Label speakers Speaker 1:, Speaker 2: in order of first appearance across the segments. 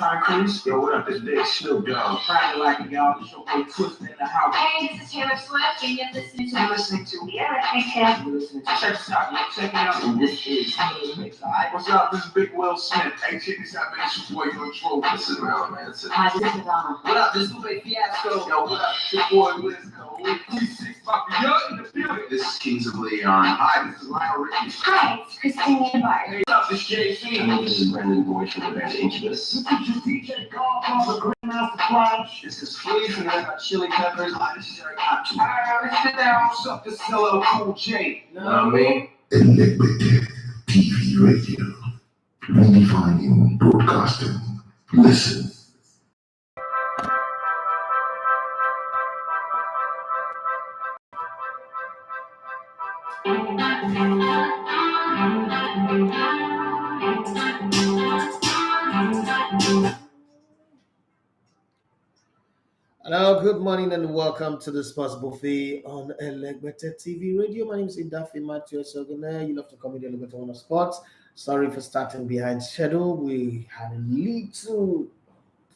Speaker 1: Chris. Yo, what up? This big Snoop Dogg. Friday like y'all, the show called Twisted in the House.
Speaker 2: Hey, this is Taylor Swift, and you're listening to
Speaker 1: You're listening to check this out. Check it out.
Speaker 3: And this is
Speaker 1: Mix. Alright, what's up? This is Big Will Smith. Hey, check this out, man. It's your boy Control. Listen around, man.
Speaker 2: Hi, this is Madonna.
Speaker 3: what up? This is Lupe Fiasco.
Speaker 1: Yo, what up? It's your boy Liz Cole. 36 Mafia in the building. This is Kings of Leon. Hi, this is Lionel Richie.
Speaker 2: Hi, it's Christine Nebar.
Speaker 1: What's up? This is JC.
Speaker 3: And this is Brandon Boyd from the band Incubus.
Speaker 1: This is your DJ Carl, the Grandmaster Flash. This is Flea from the Red Hot Chili Peppers. Hi, this is Eric Hopkins. Alright, let's sit down. What's up? This is LL Cool J.
Speaker 3: Know what I mean?
Speaker 4: Iniquity TV Radio, redefining broadcasting. Listen.
Speaker 5: Hello, good morning and welcome to the Sports Buffet on Elegbeted TV Radio. My name is Idafi Matthew Sogene. You love to come with Elegbeted on Sports. Sorry for starting behind schedule. We had a little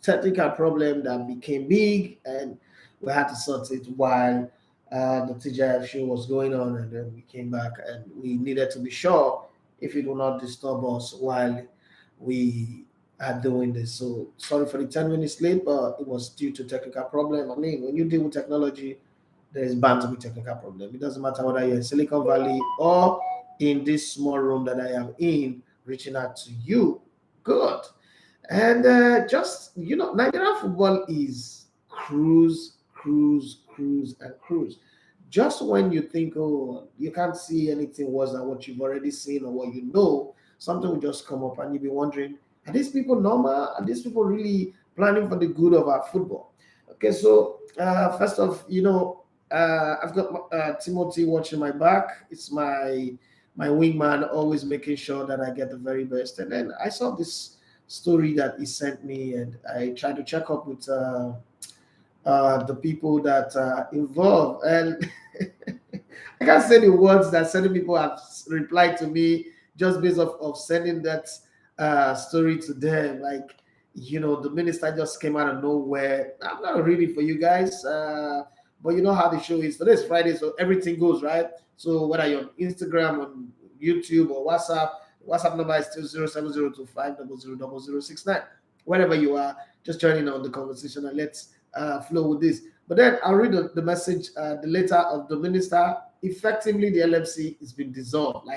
Speaker 5: technical problem that became big and we had to sort it while the TJF show was going on, and then we came back and we needed to be sure if it will not disturb us while we are doing this. So sorry for the 10 minutes late, but it was due to technical problem. I mean, when you deal with technology, there is bound to be technical problem. It doesn't matter whether you're in Silicon Valley or in this small room that I am in, reaching out to you. Good. And just, Nigerian football is cruise. Just when you think, oh, you can't see anything worse than what you've already seen or what you know, something will just come up and you'll be wondering, are these people normal? Are these people really planning for the good of our football? Okay, so first off, I've got Timothy watching my back. It's my wingman, always making sure that I get the very best. And then I saw this story that he sent me, and I tried to check up with the people that are involved. And I can't say the words that certain people have replied to me just based off of sending that story to them. Like, the minister just came out of nowhere. I'm not reading for you guys, but you know how the show is. Today is Friday, so everything goes, right? So whether you're on Instagram, on YouTube, or WhatsApp number is still 07025000069. Wherever you are, just joining on the conversation and let's flow with this. But then I'll read the message, the letter of the minister. Effectively, the LMC has been dissolved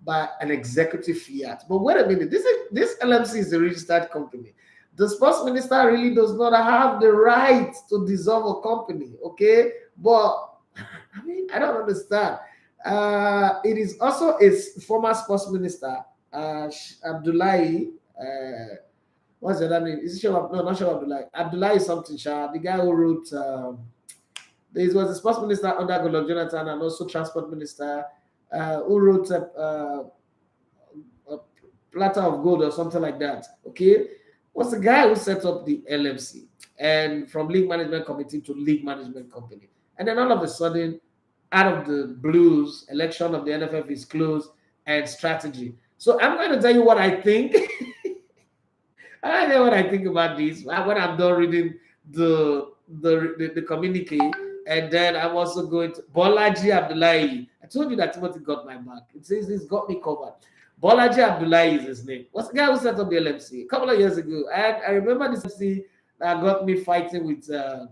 Speaker 5: by an executive fiat. But wait a minute, this LMC is a registered company. The sports minister really does not have the right to dissolve a company, okay? But I mean, I don't understand. It is also a former sports minister, Abdullahi. What's the other name? Is it Shawab? No, not Shawab Abdullahi. Abdullahi something. The guy who wrote. There was a sports minister under Goodluck Jonathan and also transport minister. Who wrote a platter of gold or something like that, okay? Was the guy who set up the LMC and from league management committee to league management company. And then all of a sudden, out of the blues, election of the NFF is closed and strategy. So I'm going to tell you what I think. I know what I think about this when I'm done reading the communique. And then I'm also going to Bolaji Abdullahi. I told you that Timothy got my back. It says he's got me covered. Bolaji Abdullahi is his name. What's the guy who set up the LMC a couple of years ago? And I remember this LMC that got me fighting with the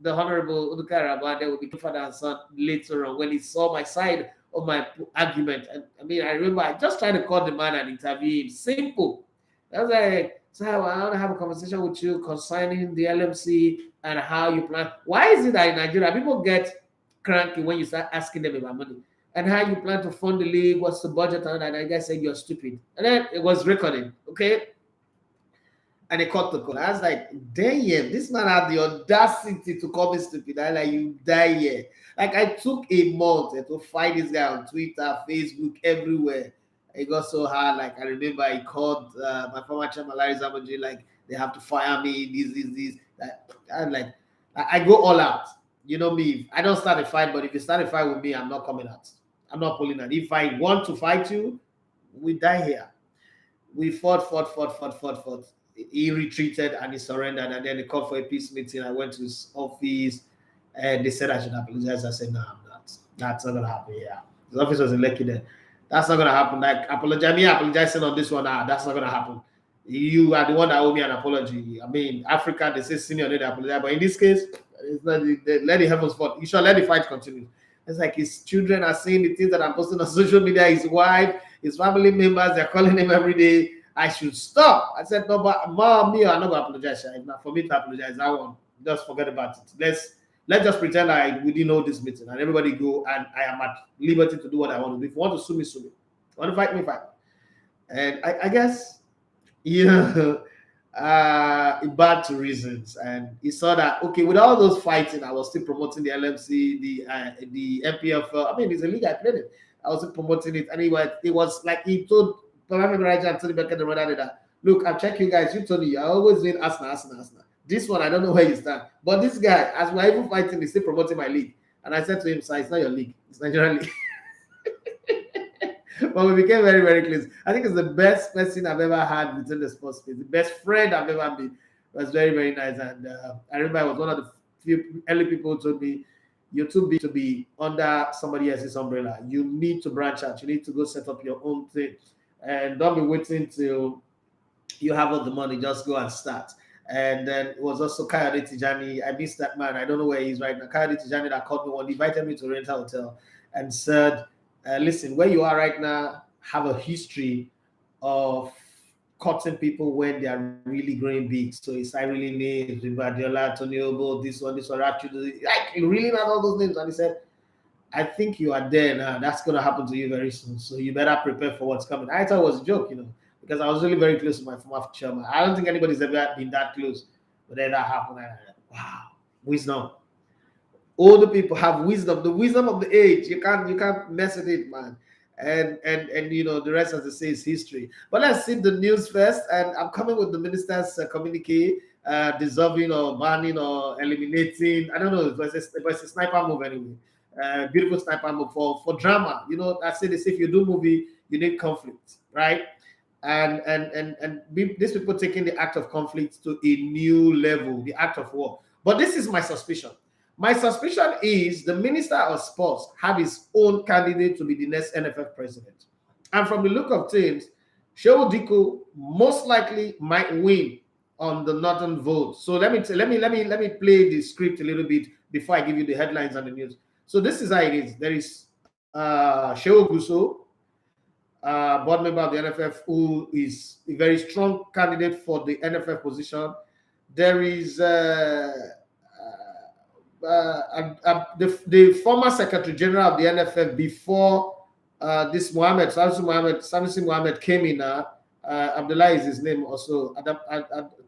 Speaker 5: Honorable Uduka Rabba. There will be father and son later on when he saw my side of my argument. And I mean, I remember I just tried to call the man and interview him. Simple. I was like, so I want to have a conversation with you concerning the LMC and how you plan. Why is it that in Nigeria people get cranky when you start asking them about money and how you plan to fund the league? What's the budget? And I guys said you're stupid. And then it was recording, okay? And they cut the call. I was like, damn, this man had the audacity to call me stupid. I like, you die here. Like, I took a month to find this guy on Twitter, Facebook, everywhere. It got so hard. Like, I remember he called my former chairman, Larry Zamanji, like, they have to fire me, this. I go all out. You know me. I don't start a fight, but if you start a fight with me, I'm not coming out. I'm not pulling out. If I want to fight you, we die here. We fought. He retreated and he surrendered, and then they called for a peace meeting. I went to his office, and they said I should apologize. I said, no, I'm not. That's not gonna happen. Yeah, his office was in Lekki then. That's not gonna happen. Like apologizing on this one. That's not gonna happen. You are the one that owe me an apology. I mean, Africa, they say senior need to apologize, but in this case, it's not. Let the heavens fall. You should let the fight continue. It's like his children are seeing the things that I'm posting on social media. His wife, his family members, they're calling him every day. I should stop. I said, no, but mom, me, I'm not gonna apologize. If not for me to apologize, I won't. Just forget about it. Let's just pretend we didn't know this meeting, and everybody go, and I am at liberty to do what I want to do. If you want to sue me, sue me. If you want to fight me, fight. And I guess, bad to reasons, and he saw that okay, with all those fighting, I was still promoting the LMC, the MPFL. I mean, it's a league I played it. I was still promoting it, and it was like he told Raja and Tony Becker that look, I've checked you guys. You told me I always win Arsenal. This one, I don't know where you stand, but this guy, as we're even fighting, he's still promoting my league. And I said to him, sir, it's not your league, it's Nigerian league. But we became very, very close. I think it's the best person I've ever had within the sports space. The best friend I've ever been. It was very, very nice. And I remember I was one of the few early people who told me, you're too big to be under somebody else's umbrella. You need to branch out. You need to go set up your own thing. And don't be waiting till you have all the money. Just go and start. And then it was also Kayode Tijani. I missed that man. I don't know where he's right now. Kayode Tijani that called me one, invited me to rent a hotel and said, listen, where you are right now have a history of cutting people when they are really growing big. So it's I really need Ribadiola, Tony Obo, this one, actually, like really not all those names. And he said, I think you are there now. That's going to happen to you very soon. So you better prepare for what's coming. I thought it was a joke, because I was really very close to my former chairman. I don't think anybody's ever been that close. But then that happened. And wow, wisdom. Older people have wisdom, the wisdom of the age. You can't mess with it, man. And the rest, as I say, is history. But let's see the news first. And I'm coming with the minister's communique, dissolving or banning or eliminating. I don't know, but it's a sniper move anyway. Beautiful sniper move for drama. I say this: if you do movie, you need conflict, right? And these people taking the act of conflict to a new level, the act of war. But this is my suspicion. My suspicion is the Minister of Sports have his own candidate to be the next NFF president. And from the look of things, Shehu Diko most likely might win on the northern vote. So let me play the script a little bit before I give you the headlines and the news. So this is how it is. There is Shehu Guso, board member of the NFF, who is a very strong candidate for the NFF position. There is the former Secretary General of the NFF before this Sanusi Mohammed came in. Abdullah is his name also.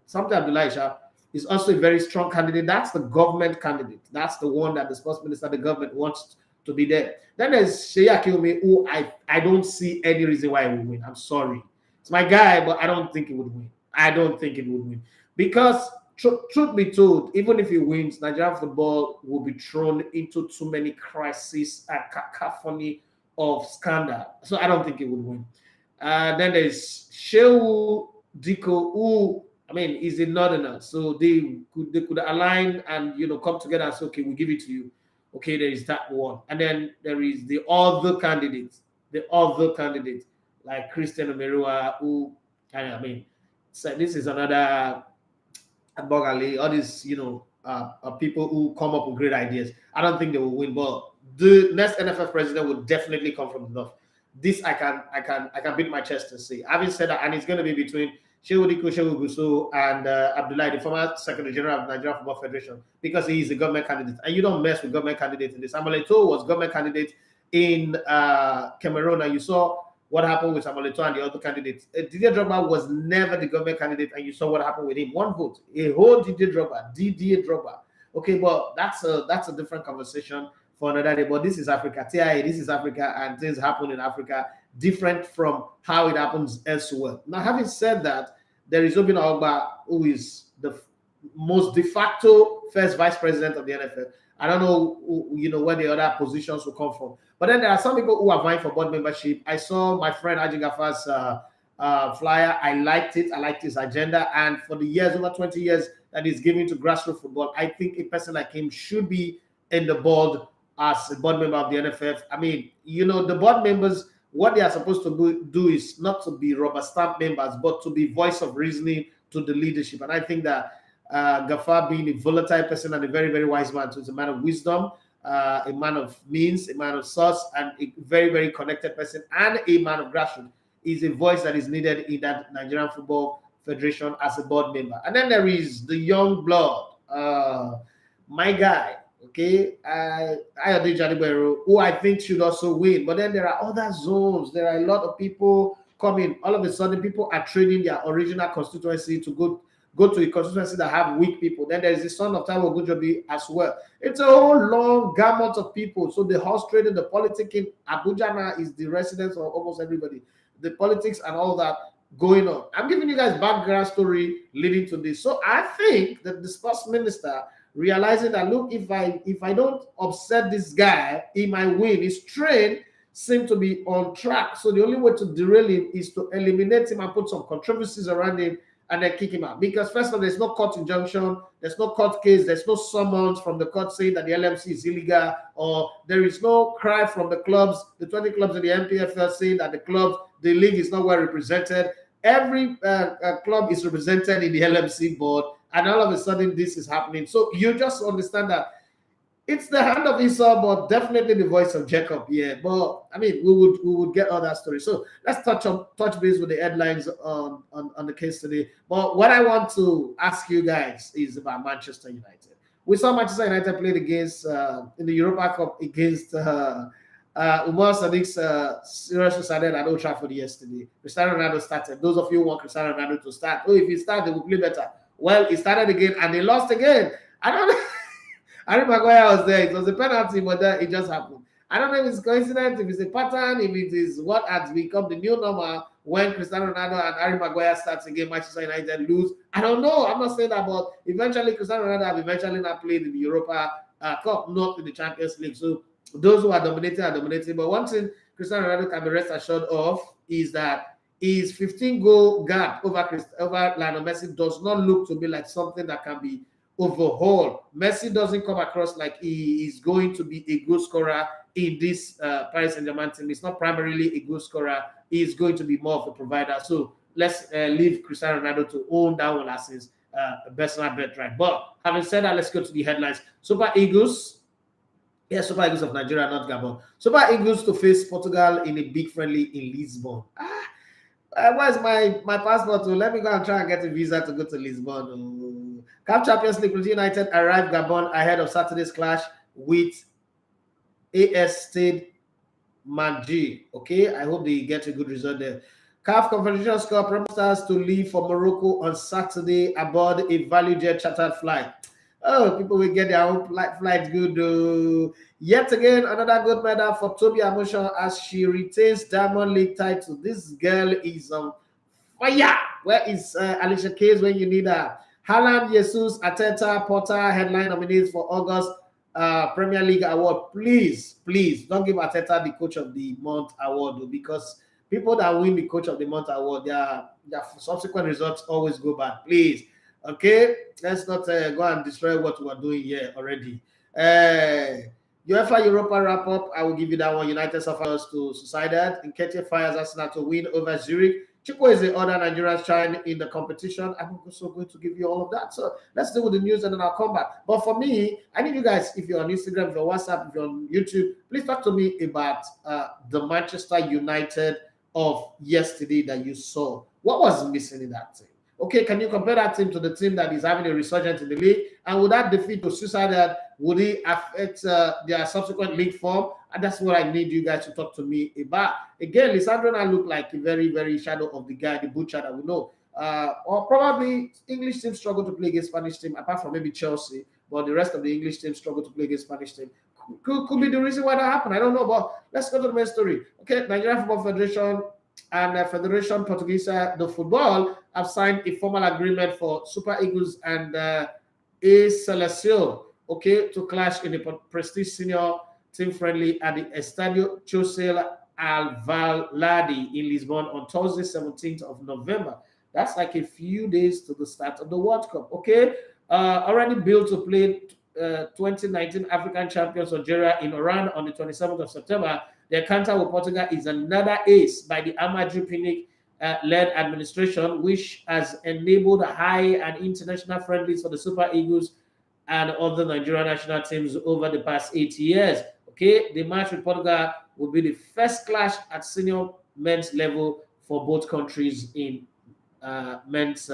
Speaker 5: Something Abdullah is also a very strong candidate. That's the government candidate. That's the one that the sports minister, the government wants to be there. Then there's Sheyi Akiwumi, who I don't see any reason why he would win. I'm sorry. It's my guy, but I don't think he would win. I don't think it would win. Because truth be told, even if he wins, Nigerian football will be thrown into too many crises and cacophony of scandal. So I don't think he would win. Then there's Shehu Diko, who is a northerner. So they could align and come together and say, okay, we'll give it to you. Okay, there is that one. And then there is the other candidates, like Christian Omerua, who, so this is another Bogali, all these, people who come up with great ideas. I don't think they will win, but the next NFF president will definitely come from the north. This I can beat my chest and say. Having said that, and it's going to be between Shehu Diko, Shehu Guso, and Abdullah, the former Secretary General of Nigeria Football Federation, because he is a government candidate. And you don't mess with government candidates in this. Eto'o was government candidate in Cameroon, and you saw what happened with Eto'o and the other candidates. Didier Drogba was never the government candidate, and you saw what happened with him. One vote, a whole Didier Drogba. Okay, but that's a different conversation for another day. But this is Africa. TIA, this is Africa, and things happen in Africa different from how it happens elsewhere. Now, having said that, there is Obinna Ogba, who is the most de facto first vice president of the NFF. I don't know, where the other positions will come from. But then there are some people who are vying for board membership. I saw my friend Haji Gaffar's flyer. I liked it. I liked his agenda. And for the years, over 20 years that he's giving to grassroots football, I think a person like him should be in the board as a board member of the NFF. I mean, you know, the board members, what they are supposed to do is not to be rubber stamp members, but to be voice of reasoning to the leadership. And I think that Gafar, being a volatile person and a very, very wise man, so he's a man of wisdom, a man of means, a man of source, and a very, very connected person, and a man of grassroots, is a voice that is needed in that Nigerian Football Federation as a board member. And then there is the young blood, my guy, okay, Ayode Jalibero, who I think should also win. But then there are other zones. There are a lot of people coming. All of a sudden, people are trading their original constituency to go to a constituency that have weak people. Then there's the son of Taiwo Ogunjobi as well. It's a whole long gamut of people. So the horse trading, the politics in Abuja now is the residence of almost everybody. The politics and all that going on. I'm giving you guys background story leading to this. So I think that the sports minister realizing that, look, if I don't upset this guy, he might win. His train seems to be on track. So the only way to derail him is to eliminate him and put some controversies around him and then kick him out. Because first of all, there's no court injunction, there's no court case, there's no summons from the court saying that the LMC is illegal, or there is no cry from the clubs, the 20 clubs in the MPFL saying that the league is not well represented. Every club is represented in the LMC board, and all of a sudden this is happening. So you just understand that it's the hand of Esau, but definitely the voice of Jacob. Yeah, but I mean, we would get all that story. So let's touch base with the headlines on the case today. But what I want to ask you guys is about Manchester United. We saw Manchester United played against in the Europa Cup against Umar Sadiq's Serious Sociedad at Old Trafford yesterday. Cristiano Ronaldo started. Those of you who want Cristiano Ronaldo to start, if he started, they will play better. Well, he started again and they lost again. I don't know. Harry Maguire was there. It was a penalty, but it just happened. I don't know if it's coincidence, if it's a pattern, if it is what has become the new normal when Cristiano Ronaldo and Harry Maguire starts again, Manchester United lose. I don't know. I'm not saying that, but eventually Cristiano Ronaldo have eventually not played in the Europa Cup, not in the Champions League. So those who are dominating are dominating. But one thing Cristiano Ronaldo can be rest assured of is that his 15-goal gap over Lionel Messi does not look to me like something that can be overhauled. Messi doesn't come across like he is going to be a goal scorer in this Paris Saint-Germain team. He's not primarily a goal scorer. He is going to be more of a provider. So let's leave Cristiano Ronaldo to own that one as his personal bet, right? But having said that, let's go to the headlines. Super Eagles of Nigeria, not Gabon. Super Eagles to face Portugal in a big friendly in Lisbon. Where's my passport? So let me go and try and get a visa to go to Lisbon. CAF Champions League, Plateau United arrived Gabon ahead of Saturday's clash with AS STADE MANDJI. Okay, I hope they get a good result there. CAF Confederation Cup promised to leave for Morocco on Saturday aboard a value jet chartered flight. Oh, people will get their own flight good. Yet again, another good medal for Toby Amusha as she retains Diamond League title. This girl is on fire. Where is Alicia Keys when you need her? Haaland, Jesus, Arteta, Potter, headline nominees for August Premier League award. Please don't give Arteta the Coach of the Month award, because people that win the Coach of the Month award, their subsequent results always go bad. Please. Okay, let's not go and destroy what we are doing here already. UEFA Europa wrap up. I will give you that one. United suffers to Sociedad. Nketiah fires Arsenal to win over Zurich. Chico is the other Nigerians shine in the competition. I'm also going to give you all of that. So let's deal with the news and then I'll come back. But for me, I need you guys, if you're on Instagram, if you're on WhatsApp, if you're on YouTube, please talk to me about the Manchester United of yesterday that you saw. What was missing in that team? Okay, can you compare that team to the team that is having a resurgence in the league? And would that defeat to Sociedad, would it affect their subsequent league form? And that's what I need you guys to talk to me about. Again, Lisandro and I look like a very, very shadow of the guy, the butcher that we know. Or probably English teams struggle to play against Spanish team, apart from maybe Chelsea, but the rest of the English teams struggle to play against Spanish team. Could be the reason why that happened. I don't know, but let's go to the main story. Okay, Nigerian Football Federation and Federação Portuguesa de Futebol have signed a formal agreement for Super Eagles and Seleção, okay, to clash in the prestige senior team friendly at the Estádio José Alvalade in Lisbon on Thursday, 17th of November. That's like a few days to the start of the World Cup. Okay, already built to play 2019 African champions Algeria in Oran on the 27th of September. The encounter with Portugal is another ace by the Amaju Pinnick led administration, which has enabled high and international friendlies for the Super Eagles and other Nigerian national teams over the past 8 years. Okay, the match with Portugal will be the first clash at senior men's level for both countries in men's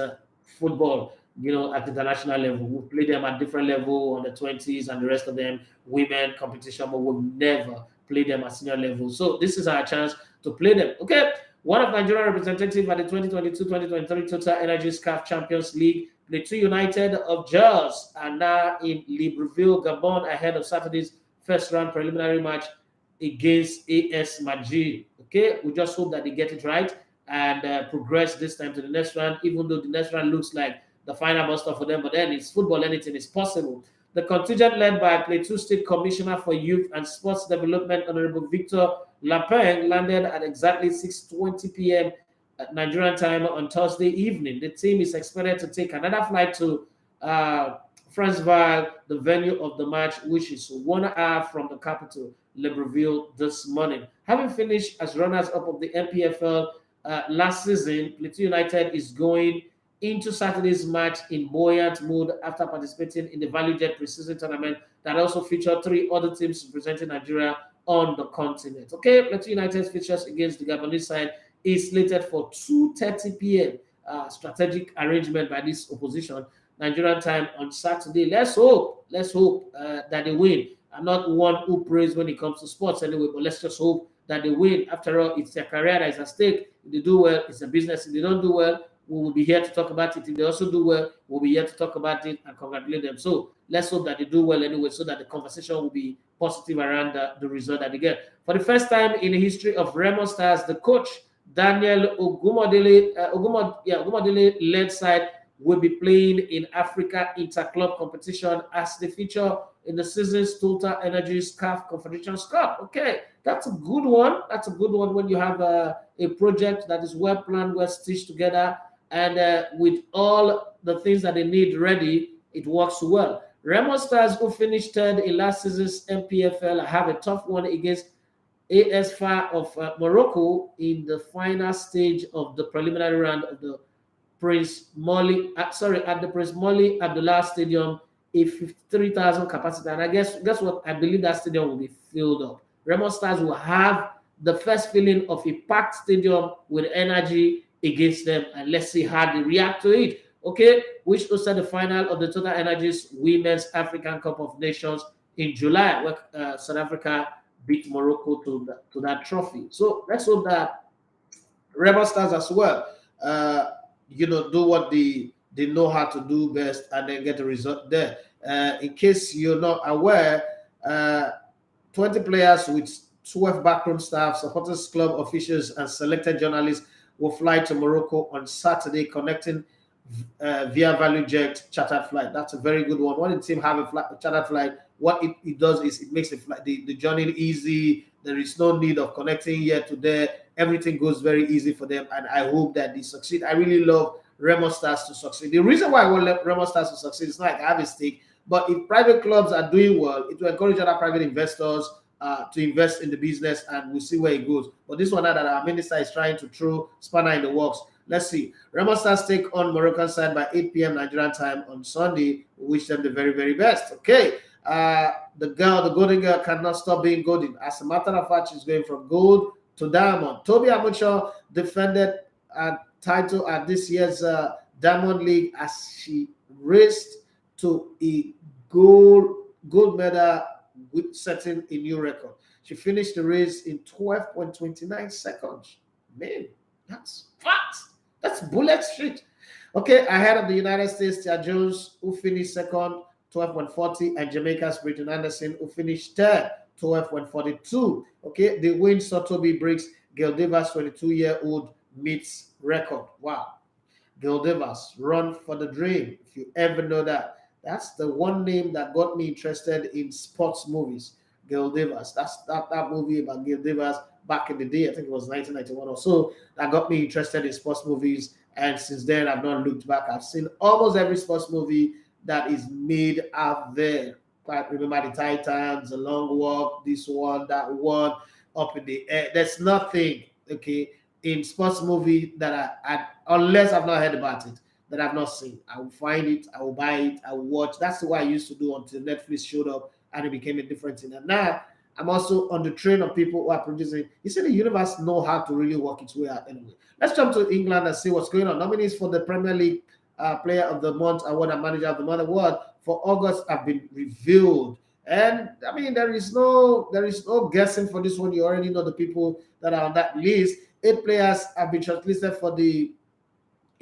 Speaker 5: football. You know, at the international level, we'll play them at different level on the 20s and the rest of them women competition, but we'll never play them at senior level. So this is our chance to play them. Okay, one of Nigerian representatives at the 2022-2023 TotalEnergies CAF Champions League, Plateau United of Jazz are now in Libreville, Gabon, ahead of Saturday's first round preliminary match against AS MANDJI. Okay, we just hope that they get it right and progress this time to the next round, even though the next round looks like the final buster for them, but then it's football, anything is possible. The contingent led by Plateau State Commissioner for Youth and Sports Development, Honorable Victor Lapeng, landed at exactly 6:20 p.m. at Nigerian time on Thursday evening. The team is expected to take another flight to Franceville, the venue of the match, which is 1 hour from the capital, Libreville, this morning. Having finished as runners-up of the MPFL last season, Plateau United is going into Saturday's match in buoyant mood after participating in the Value Jet preseason tournament that also featured 3 other teams representing Nigeria on the continent. Okay, Plateau United's features against the Gabonese side is slated for 2:30 p.m. Strategic arrangement by this opposition Nigerian time on Saturday. Let's hope that they win. I'm not one who prays when it comes to sports anyway, but let's just hope that they win. After all, it's their career that is at stake. If they do well, it's a business. If they don't do well, we will be here to talk about it. If they also do well, we'll be here to talk about it and congratulate them. So let's hope that they do well anyway, so that the conversation will be positive around the result that they get. For the first time in the history of Remo Stars, the coach Daniel Ogumodele-led side will be playing in Africa Interclub competition as they feature in the season's TotalEnergies CAF Confederations Cup. Okay, that's a good one. That's a good one when you have a project that is well planned, well stitched together, and with all the things that they need ready, it works well. Remo Stars, who finished third in last season's MPFL, have a tough one against AS FAR of Morocco in the final stage of the preliminary round of the Prince Moulay Abdullah Stadium, a 53,000 capacity. And I guess what? I believe that stadium will be filled up. Remo Stars will have the first feeling of a packed stadium with energy against them, and let's see how they react to it. Okay, which hosted the final of the TotalEnergies Women's African Cup of Nations in July, where South Africa beat Morocco to that trophy. So let's hope that Remo Stars as well, do what they know how to do best and then get the result there. In case you're not aware, 20 players with 12 backroom staff, supporters, club officials, and selected journalists will fly to Morocco on Saturday, connecting via Value Jet chartered flight. That's a very good one. When the team have a chartered flight, what it does is it makes the journey easy. There is no need of connecting here to there. Everything goes very easy for them, and I hope that they succeed. I really love Remo Stars to succeed. The reason why I want Remo Stars to succeed is not like I have a stake, but if private clubs are doing well, it will encourage other private investors to invest in the business, and we'll see where it goes. But this one that our minister is trying to throw spanner in the works. Let's see. Remo Stars take on Moroccan side by 8 p.m. Nigerian time on Sunday. We wish them the very, very best. Okay. The golden girl cannot stop being golden. As a matter of fact, she's going from gold to diamond. Toby Amucho defended a title at this year's Diamond League as she raced to a gold medal, with setting a new record. She finished the race in 12.29 seconds. Man, that's fast. That's bullet street. Okay, ahead of the United States, Tia Jones, who finished second, 12.40, and Jamaica's Britton Anderson, who finished third, 12.42. Okay, the win saw Toby breaks Gail Davis' 22-year-old meets record. Wow. Gail Davis, run for the dream. If you ever know that. That's the one name that got me interested in sports movies. Gail Davis. That's that movie about Gail Davis back in the day. I think it was 1991 or so. That got me interested in sports movies. And since then, I've not looked back. I've seen almost every sports movie that is made out there. Quite remember the Titans, The Long Walk, this one, that one, Up in the Air. There's nothing, okay, in sports movie that I unless I've not heard about it, that I've not seen. I will find it, I will buy it, I will watch. That's the way I used to do until Netflix showed up and it became a different thing. And now I'm also on the train of people who are producing. You see, the universe know how to really work its way out anyway. Let's jump to England and see what's going on. Nominees for the Premier League Player of the Month Award and Manager of the Month Award for August have been revealed. And I mean, there is no guessing for this one. You already know the people that are on that list. 8 players have been shortlisted for the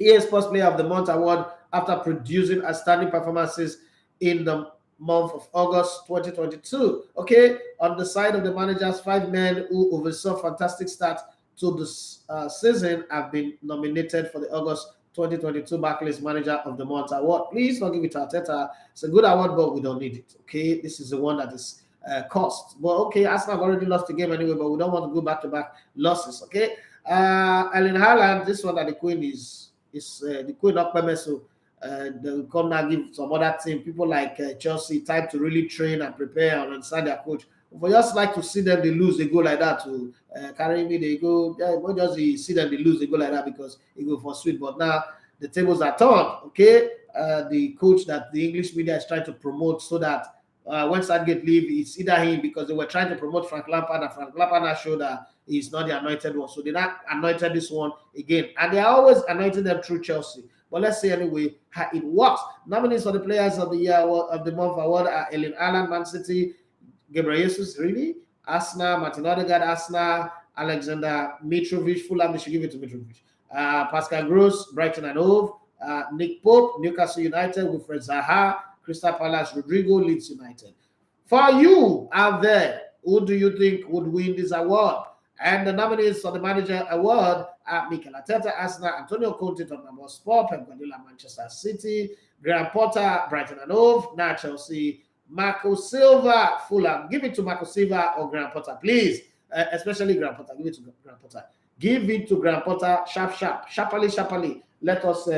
Speaker 5: EA Sports Player of the Month Award after producing outstanding performances in the month of August 2022. Okay, on the side of the managers, 5 men who oversaw fantastic start to the season have been nominated for the August 2022 Barclays Manager of the Month Award. Please don't give it to Arteta. It's a good award, but we don't need it. Okay, this is the one that is cost. But okay, Arsenal have already lost the game anyway, but we don't want to go back-to-back losses. Okay, Erling Haaland, this one that the Queen is the Queen of Pemeso. They'll come now give some other team, people like Chelsea, time to really train and prepare and understand their coach. For just like to see them, they lose, they go like that to carry me, they go, not just see them, they lose, they go like that because they go for sweet. But now the tables are turned, okay? The coach that the English media is trying to promote so that when Southgate leave, it's either him because they were trying to promote Frank Lampard and Frank Lampard now showed that he's not the anointed one. So they not anointed this one again. And they are always anointing them through Chelsea. But let's see anyway how it works. Nominees for the Players of the Year of the Month Award are Erling Haaland, Man City, Gabriel Jesus, really? Arsenal, Martin Odegaard, Arsenal, Alexander Mitrovic, Fulham, they should give it to Mitrovic. Pascal Gross, Brighton and Hove, Nick Pope, Newcastle United, Wilfred Zaha, Crystal Palace, Rodrigo, Leeds United. For you out there, who do you think would win this award? And the nominees for the Manager Award are Mikel Arteta, Arsenal, Antonio Conte, Tottenham Hotspur, Pep Guardiola, Manchester City, Graham Potter, Brighton and Hove, now Chelsea, Marco Silva, Fulham. Give it to Marco Silva or Graham Potter, please. Especially Graham Potter. Give it to Graham Potter. Give it to Graham Potter, sharply. Let us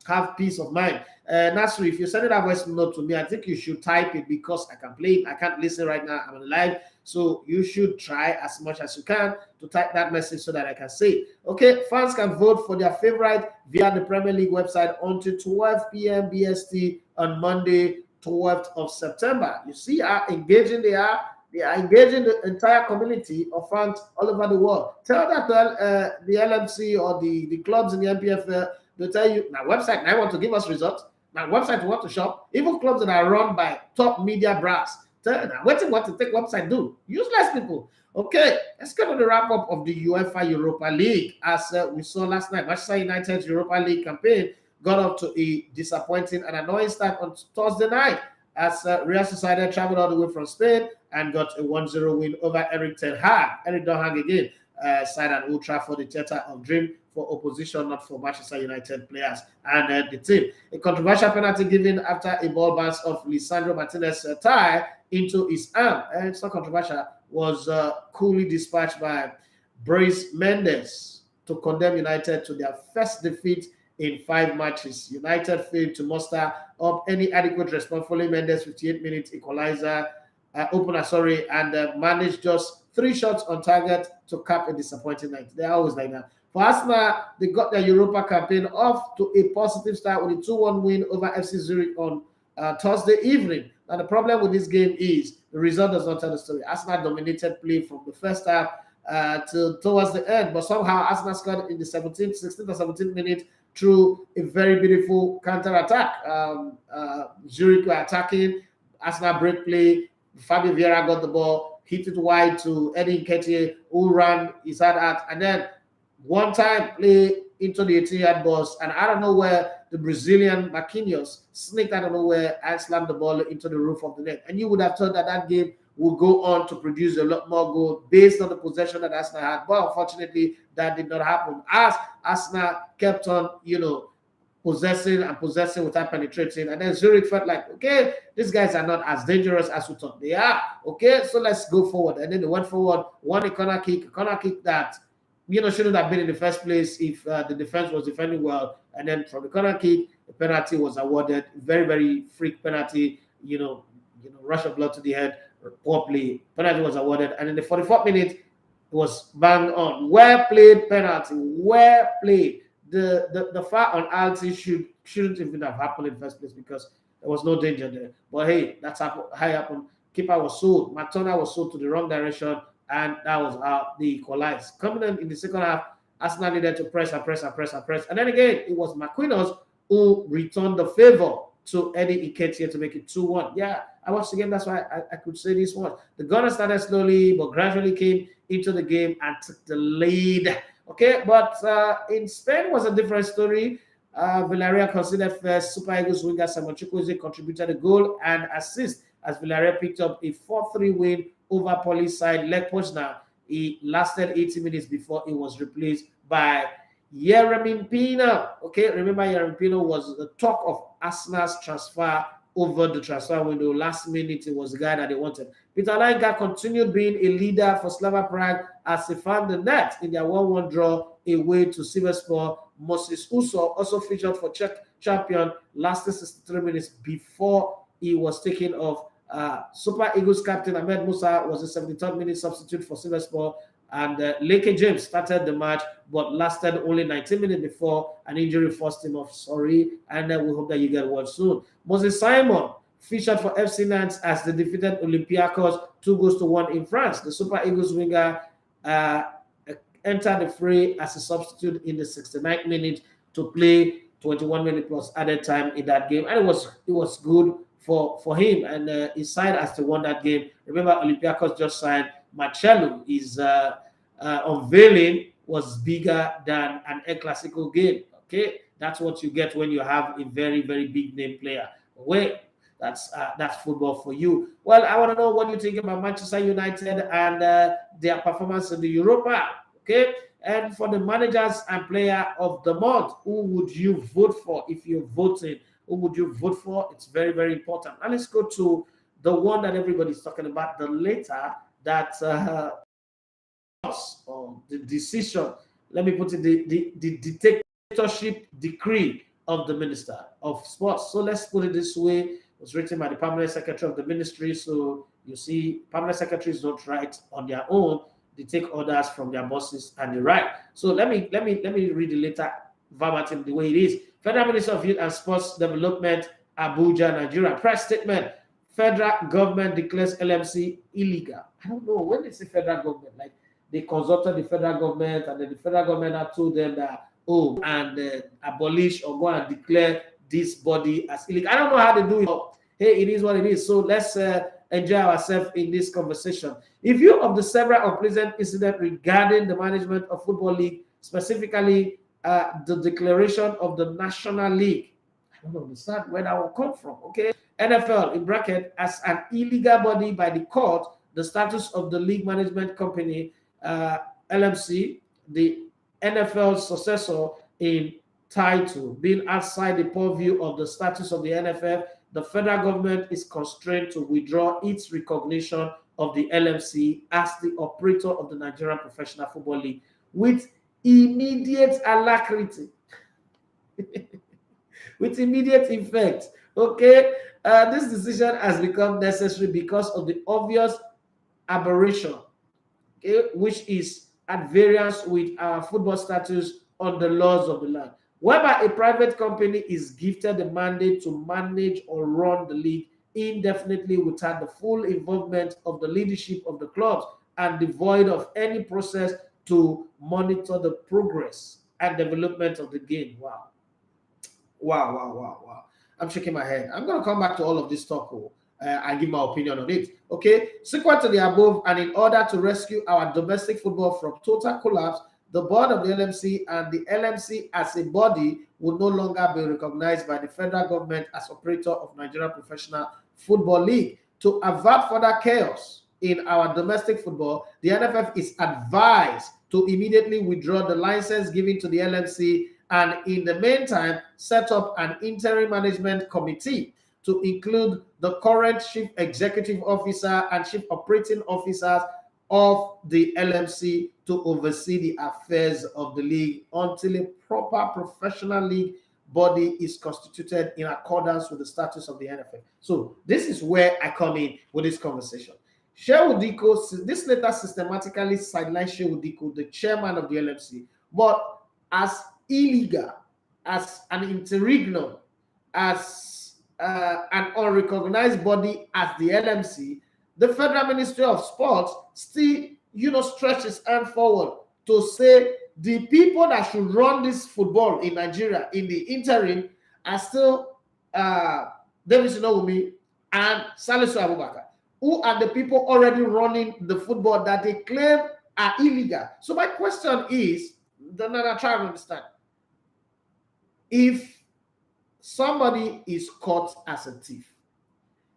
Speaker 5: have peace of mind. Nasri, if you send that voice note to me, I think you should type it because I can play it. I can't listen right now. I'm on live. So you should try as much as you can to type that message so that I can see it. Okay, fans can vote for their favorite via the Premier League website until 12 p.m. BST on Monday, 12th of September. You see how engaging they are. They are engaging the entire community of fans all over the world. Tell that the LMC or the clubs in the MPF, they'll tell you, now website, now want to give us results. Now website, we want to shop. Even clubs that are run by top media brass. What do you want to take website do? Useless people. Okay, let's get to the wrap-up of the UEFA Europa League. As we saw last night, Manchester United's Europa League campaign got up to a disappointing and annoying start on Thursday night as Real Sociedad traveled all the way from Spain and got a 1-0 win over Eric Ten Hag. Eric Ten Hag again, side at Old Trafford, the theatre of dream for opposition, not for Manchester United players and the team. A controversial penalty given after a ball bounce off Lisandro Martinez's thigh into his arm. And it's not controversial, was coolly dispatched by Brais Mendes to condemn United to their first defeat in 5 matches. United failed to muster up any adequate response following Mendes' 58-minute equalizer, opener, and managed just 3 shots on target to cap a disappointing night. They're always like that. For Arsenal, they got their Europa campaign off to a positive start with a 2-1 win over FC Zurich on Thursday evening. Now, the problem with this game is the result does not tell the story. Arsenal dominated play from the first half towards the end, but somehow Arsenal scored in the 16th or 17th minute through a very beautiful counter-attack. Zurich were attacking, Arsenal break play, Fabio Vieira got the ball, hit it wide to Eddie Nketiah, who ran his head out, and then one time play into the 18-yard box, and I don't know where the Brazilian Marquinhos sneaked out of nowhere and slammed the ball into the roof of the net. And you would have thought that that game would go on to produce a lot more goals based on the possession that Arsenal had. But unfortunately, that did not happen. As Arsenal kept on, possessing without penetrating. And then Zurich felt like, okay, these guys are not as dangerous as we thought they are. Okay, so let's go forward. And then they went forward, won a corner kick that shouldn't have been in the first place if the defense was defending well. And then from the corner kick, the penalty was awarded. Very, very freak penalty. Rush of blood to the head. Poor play. Penalty was awarded. And in the 44th minute, it was banged on. Well played penalty. Well played. The foul on Alti shouldn't even have happened in the first place because there was no danger there. But hey, that's how it happened. Keeper was sold. Matona was sold to the wrong direction, and that was how they equalized. Coming in the second half, Arsenal needed to press. And then again, it was Marquinhos who returned the favor to Eddie Nketiah to make it 2-1. Yeah, I watched the game. That's why I could say this one. The Gunners started slowly, but gradually came into the game and took the lead. Okay, but in Spain was a different story. Villarreal conceded first. Super Eagles winger Simon Chukwueze contributed a goal and assist as Villarreal picked up a 4-3 win over Police side Lech Poznan. He lasted 80 minutes before he was replaced by Yeremy Pino. Okay, remember Yeremy Pino was the talk of Arsenal's transfer over the transfer window. Last minute, it was the guy that they wanted. Peter Langer continued being a leader for Slava Prague as he found the net in their 1-1 draw away to Sivasspor. Moses Uso also featured for Czech champion, lasted 63 minutes before he was taken off. Super Eagles captain Ahmed Musa was a 73rd minute substitute for Sivasspor, and Leke James started the match but lasted only 19 minutes before an injury forced him off. Sorry, and we hope that you get one soon. Moses Simon featured for FC Nantes as they defeated Olympiacos 2-1 in France. The Super Eagles winger entered the fray as a substitute in the 69th minute to play 21 minutes plus added time in that game, and it was good for him, and his side has to won that game. Remember, Olympiacos just signed Marcelo. His unveiling was bigger than an El Clasico game. Okay, that's what you get when you have a very, very big name player. Wait, that's football for you. Well, I want to know what you think about Manchester United and their performance in the Europa. Okay, and for the managers and player of the month, who would you vote for if you're voting? Who would you vote for? It's very, very important. And let's go to the one that everybody's talking about, the letter that or the decision, let me put it, the dictatorship decree of the Minister of Sports. So let's put it this way. It was written by the Permanent Secretary of the Ministry. So you see, Permanent Secretaries don't write on their own. They take orders from their bosses and they write. So let me read the letter verbatim the way it is. Federal Minister of Youth and Sports Development, Abuja, Nigeria. Press statement. Federal government declares LMC illegal. I don't know. When they say federal government, like they consulted the federal government and then the federal government had told them that, abolish or go and declare this body as illegal. I don't know how they do it. Hey, it is what it is. So let's enjoy ourselves in this conversation. In view of the several unpleasant incidents regarding the management of Football League, specifically the declaration of the National League, I don't understand where that will come from. Okay, NFL in bracket as an illegal body by the court, the status of the league management company, LMC, the NFL's successor in title, being outside the purview of the status of the NFF, the federal government is constrained to withdraw its recognition of the LMC as the operator of the Nigerian Professional Football League with immediate alacrity. With immediate effect. Okay, this decision has become necessary because of the obvious aberration, okay, which is at variance with our football status on the laws of the land, whereby a private company is gifted the mandate to manage or run the league indefinitely without the full involvement of the leadership of the clubs and devoid of any process to monitor the progress and development of the game. Wow. I'm shaking my head. I'm going to come back to all of this talk and give my opinion on it. Okay, sequent to the above, and in order to rescue our domestic football from total collapse, the board of the LMC and the LMC as a body will no longer be recognized by the federal government as operator of Nigerian Professional Football League. To avert further chaos in our domestic football, the NFF is advised to immediately withdraw the license given to the LMC and in the meantime, set up an interim management committee to include the current chief executive officer and chief operating officers of the LMC to oversee the affairs of the league until a proper professional league body is constituted in accordance with the status of the NFF. So this is where I come in with this conversation. Shehu Diko, this letter systematically sidelines Shehu Diko, the chairman of the LMC, but as illegal, as an interregnum, as an unrecognized body as the LMC, the Federal Ministry of Sports still, stretches hand forward to say the people that should run this football in Nigeria in the interim are still David Sinowumi and Salisu Abubakar, who are the people already running the football that they claim are illegal. So my question is, then I try to understand. If somebody is caught as a thief,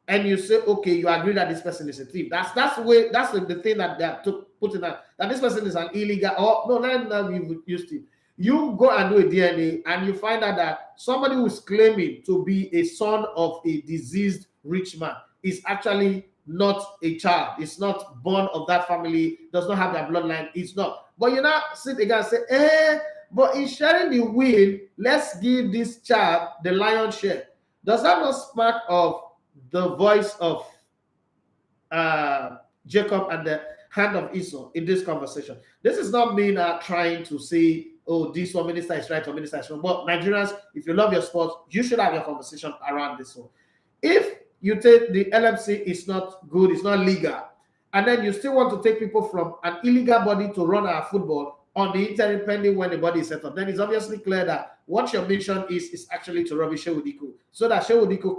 Speaker 5: and you say, okay, you agree that this person is a thief. That's the thing that they are putting out, that this person is an illegal, or no, now we used to. You go and do a DNA and you find out that somebody who is claiming to be a son of a diseased rich man is actually not a child. It's not born of that family, does not have that bloodline. It's not. But you now sit again and say, but in sharing the will, let's give this child the lion's share. Does that not spark of the voice of Jacob and the hand of Esau in this conversation? This is not me now trying to say, oh, this one minister is right or minister is wrong. But Nigerians, if you love your sports, you should have your conversation around this one. If you take the LMC is not good, it's not legal, and then you still want to take people from an illegal body to run our football on the interim pending when the body is set up, then it's obviously clear that what your mission is actually to rubbish Shehu Diko, so that Shehu Diko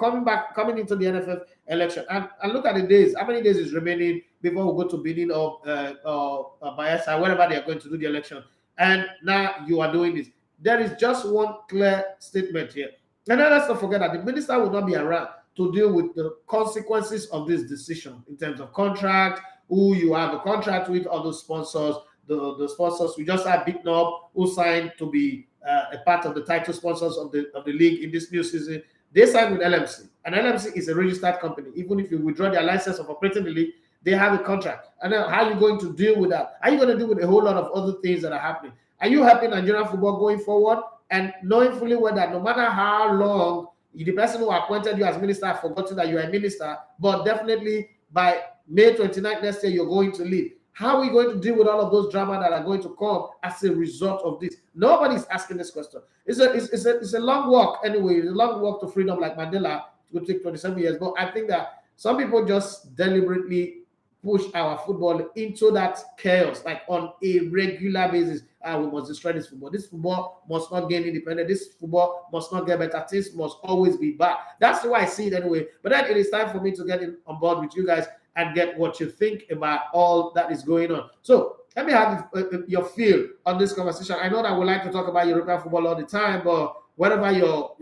Speaker 5: coming into the NFF election. And look at the days, how many days is remaining before we go to Benin or Bayelsa, wherever they are going to do the election. And now you are doing this. There is just one clear statement here. And then let's not forget that the minister will not be around to deal with the consequences of this decision in terms of contract, who you have a contract with, other sponsors. The sponsors we just had beaten up, who signed to be a part of the title sponsors of the league in this new season. They signed with LMC, and LMC is a registered company. Even if you withdraw their license of operating the league, they have a contract. And then how are you going to deal with that? Are you going to deal with a whole lot of other things that are happening? Are you helping Nigerian football going forward and knowing fully well that no matter how long the person who appointed you as minister has forgotten that you are a minister, but definitely by May 29th next year, you're going to leave? How are we going to deal with all of those drama that are going to come as a result of this? Nobody's asking this question. It's a long walk anyway. It's a long walk to freedom, like Mandela. It will take 27 years. But I think that some people just deliberately push our football into that chaos, like on a regular basis. We must destroy this football. This football must not gain independence. This football must not get better. Things must always be bad. That's the way I see it anyway. But then it is time for me to get on board with you guys and get what you think about all that is going on. So let me have your feel on this conversation. I know that we like to talk about European football all the time, but whatever your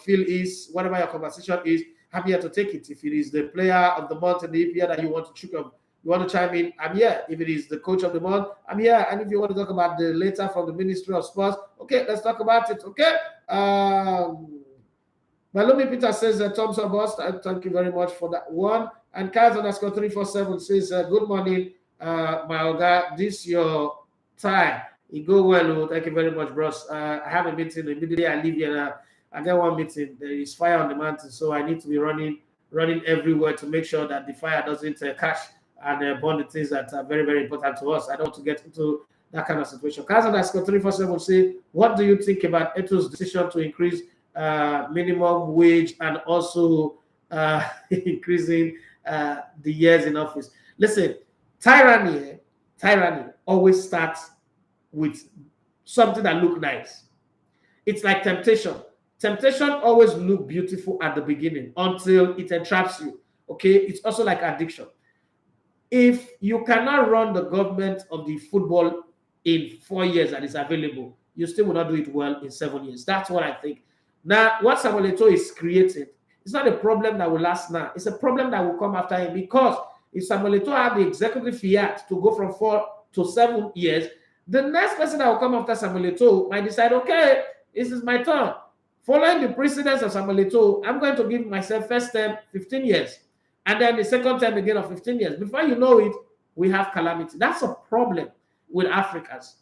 Speaker 5: feel is, whatever your conversation is, I'm here to take it. If it is the player of the month in the EPL that you want to chime in, I'm here. If it is the coach of the month, I'm here. And if you want to talk about the letter from the Ministry of Sports, okay, let's talk about it. Okay. Malumi Peter says, Thompson boss, thank you very much for that one. And Kaz_347 says, good morning, my Oga. This your time. You go well. Thank you very much, bros. I have a meeting immediately. I leave here. I get one meeting. There is fire on the mountain, so I need to be running everywhere to make sure that the fire doesn't catch and burn the things that are very, very important to us. I don't want to get into that kind of situation. Kaz_347 say, what do you think about Eto'o's decision to increase minimum wage and also increasing the years in office? Listen, tyranny always starts with something that looks nice. It's like temptation. Temptation always looks beautiful at the beginning until it entraps you. Okay, it's also like addiction. If you cannot run the government of the football in 4 years that is available, you still will not do it well in 7 years. That's what I think. Now, what Samuel Eto'o is creating, it's not a problem that will last now. It's a problem that will come after him, because if Samuel Eto'o had the executive fiat to go from 4 to 7 years, the next person that will come after Samuel Eto'o might decide, okay, This is my turn. Following the precedence of Samuel Eto'o, I'm going to give myself first term 15 years. And then the second term again of 15 years. Before you know it, we have calamity. That's a problem with Africans.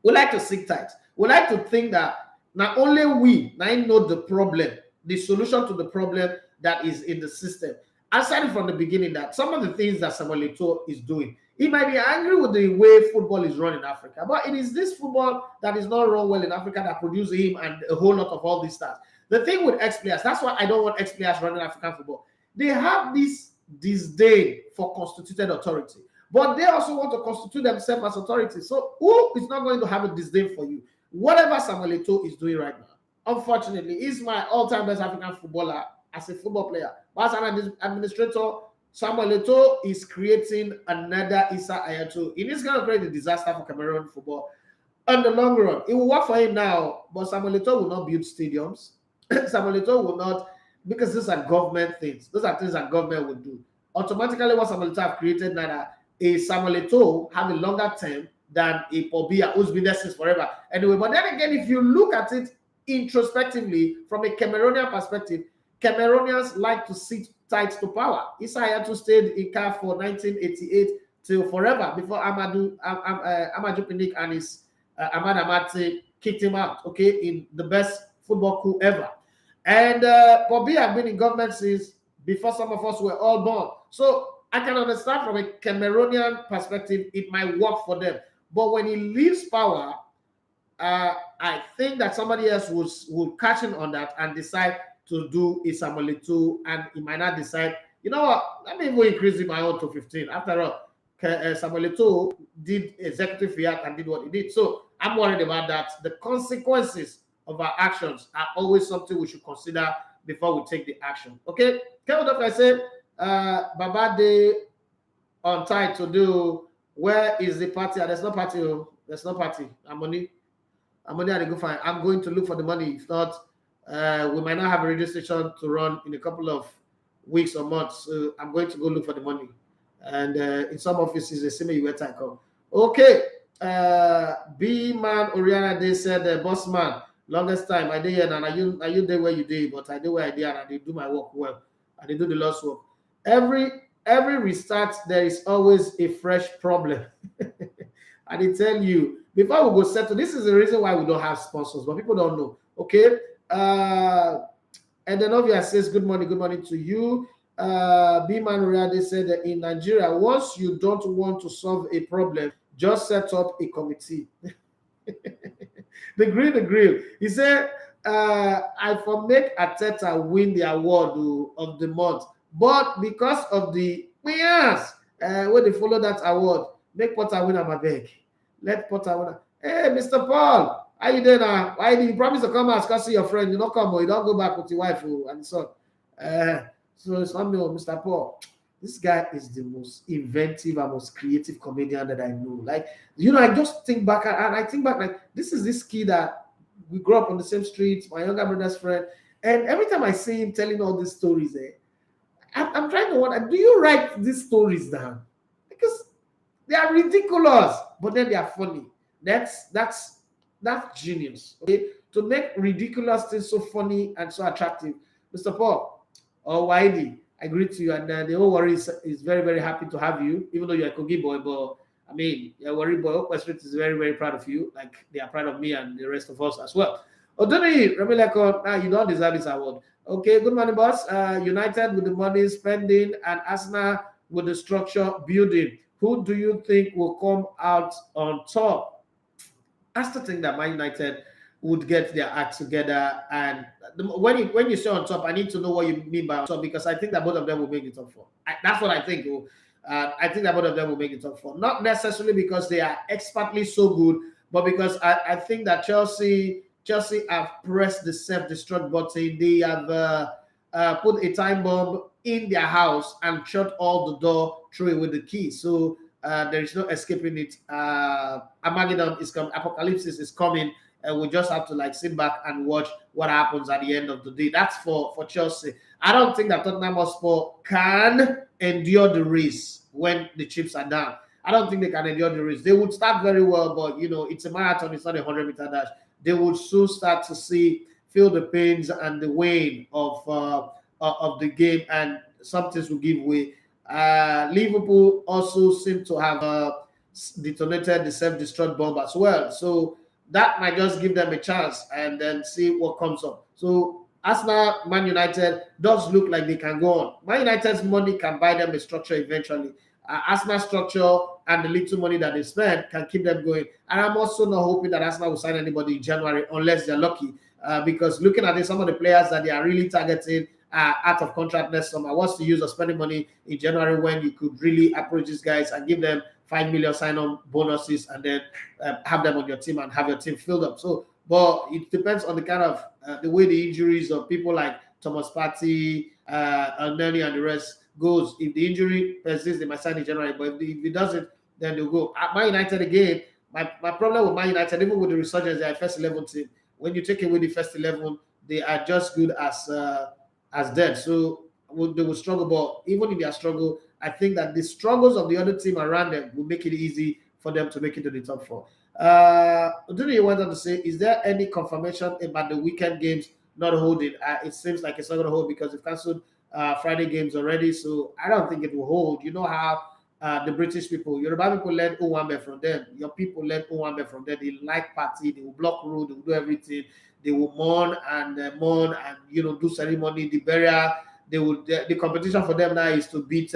Speaker 5: We like to seek tithes. We like to think that not only we now know the problem, the solution to the problem that is in the system. I started from the beginning that some of the things that Samuel Eto'o is doing, he might be angry with the way football is run in Africa, but it is this football that is not run well in Africa that produces him and a whole lot of all these stars. The thing with ex-players, that's why I don't want ex-players running African football. They have this disdain for constituted authority, but they also want to constitute themselves as authority. So who is not going to have a disdain for you? Whatever Samuel Eto'o is doing right now, unfortunately, he's my all-time best African footballer as a football player. But as an administrator, Samuel Eto'o is creating another Issa Hayatou. It is going to create a disaster for Cameroon football. On the long run, it will work for him now, but Samuel Eto'o will not build stadiums. Samuel Eto'o will not, because these are government things. Those are things that government will do. Automatically, what Samuel Eto'o have created now is Samuel Eto'o have a longer term than a Pobia who's been there since forever. Anyway, but then again, if you look at it introspectively from a Cameroonian perspective, Cameroonians like to sit tight to power. Issa Hayatou stayed in CAF for 1988 till forever before Amaju Pinnick and his Ahmad Amate kicked him out, okay, in the best football coup ever. And Pobia have been in government since before some of us were all born. So I can understand from a Cameroonian perspective, it might work for them. But when he leaves power, I think that somebody else will catch him on that and decide to do a Samuel Eto'o, and he might not decide, you know what, let me even increase my own to 15. After all, Samuel Eto'o did executive fiat and did what he did. So I'm worried about that. The consequences of our actions are always something we should consider before we take the action. Okay? What I say? Baba Day on time to do. Where is the party? There's no party. Oh. There's no party. I'm money I go find. I'm going to look for the money. If not, we might not have a radio station to run in a couple of weeks or months. So I'm going to go look for the money. And in some offices, they say me where time come. Okay. B-man Oriana, they said, boss man, longest time I did here, and are you there where you did, but I do where I did, and I did do my work well. I did do the last work. Every restart, there is always a fresh problem. I did tell you, before we go settle, this is the reason why we don't have sponsors, but people don't know. Okay. And then Ovia says, good morning to you. B-man Oriana said that in Nigeria, once you don't want to solve a problem, just set up a committee. The grill. He said, I for make Ateta win the award of the month, but because of the when they follow that award, make Potter win my beg. Let Potter win. Hey, Mr. Paul, how you doing now? Why did you promise to come and see your friend? You don't come, or you don't go back with your wife and son. So it's not me, Mr. Paul. This guy is the most inventive and most creative comedian that I know. Like, you know, I just think back and I think back like this is this kid that we grew up on the same streets, my younger brother's friend. And every time I see him telling all these stories, I'm trying to wonder, do you write these stories down? Because they are ridiculous, but then they are funny. That's genius. Okay, to make ridiculous things so funny and so attractive. Mr. Paul or Whitey, I greet you, and the whole worry is very, very happy to have you, even though you're a Kogi boy. But I mean, your worry boy, Oakwood Street is very, very proud of you. Like they are proud of me and the rest of us as well. Odoni Remileko, you don't deserve this award. Okay, good morning, boss. United with the money spending and Arsenal with the structure building. Who do you think will come out on top? I still think that Man United would get their act together, and when you say on top, I need to know what you mean by on top, because I think that both of them will make the top four. That's what I think. I think that both of them will make the top four, not necessarily because they are expertly so good, but because I think that Chelsea have pressed the self-destruct button. They have put a time bomb in their house and shut all the door through it with the key. So there is no escaping it. Armageddon is coming. Apocalypse is coming. And we just have to like sit back and watch what happens at the end of the day. That's for Chelsea. I don't think that Tottenham Hotspur can endure the race when the chips are down. I don't think they can endure the race. They would start very well, but you know, it's a marathon. It's not a 100-meter dash. they would soon start to feel the pains and the wane of the game, and some things will give way. Liverpool also seem to have detonated the self-destruct bomb as well, so that might just give them a chance and then see what comes up. So Arsenal, Man United does look like they can go on. Man United's money can buy them a structure eventually. Arsenal structure and the little money that they spend can keep them going. And I'm also not hoping that Arsenal will sign anybody in January unless they're lucky. Because looking at it, some of the players that they are really targeting are out of contract next summer. What's the use of spending money in January when you could really approach these guys and give them 5 million sign-on bonuses and then have them on your team and have your team filled up? So, but it depends on the kind of the way the injuries of people like Thomas Partey, Elneny, and the rest goes. If the injury persists, they might sign in January. But if it doesn't, then they'll go. At Man United again, my problem with Man United, even with the resurgence, they are first 11 team. When you take away the first 11, they are just good as dead. So they will struggle. But even in their struggle, I think that the struggles of the other team around them will make it easy for them to make it to the top four. Don't you want to say, is there any confirmation about the weekend games not holding? It seems like it's not going to hold because they've cancelled Friday games already. So I don't think it will hold. You know how the British people, Yoruba people learn Owambe from them. Your people learn Owambe from them. They like party. They will block road. They will do everything. They will mourn and do ceremony, the burial. The competition for them now is to beat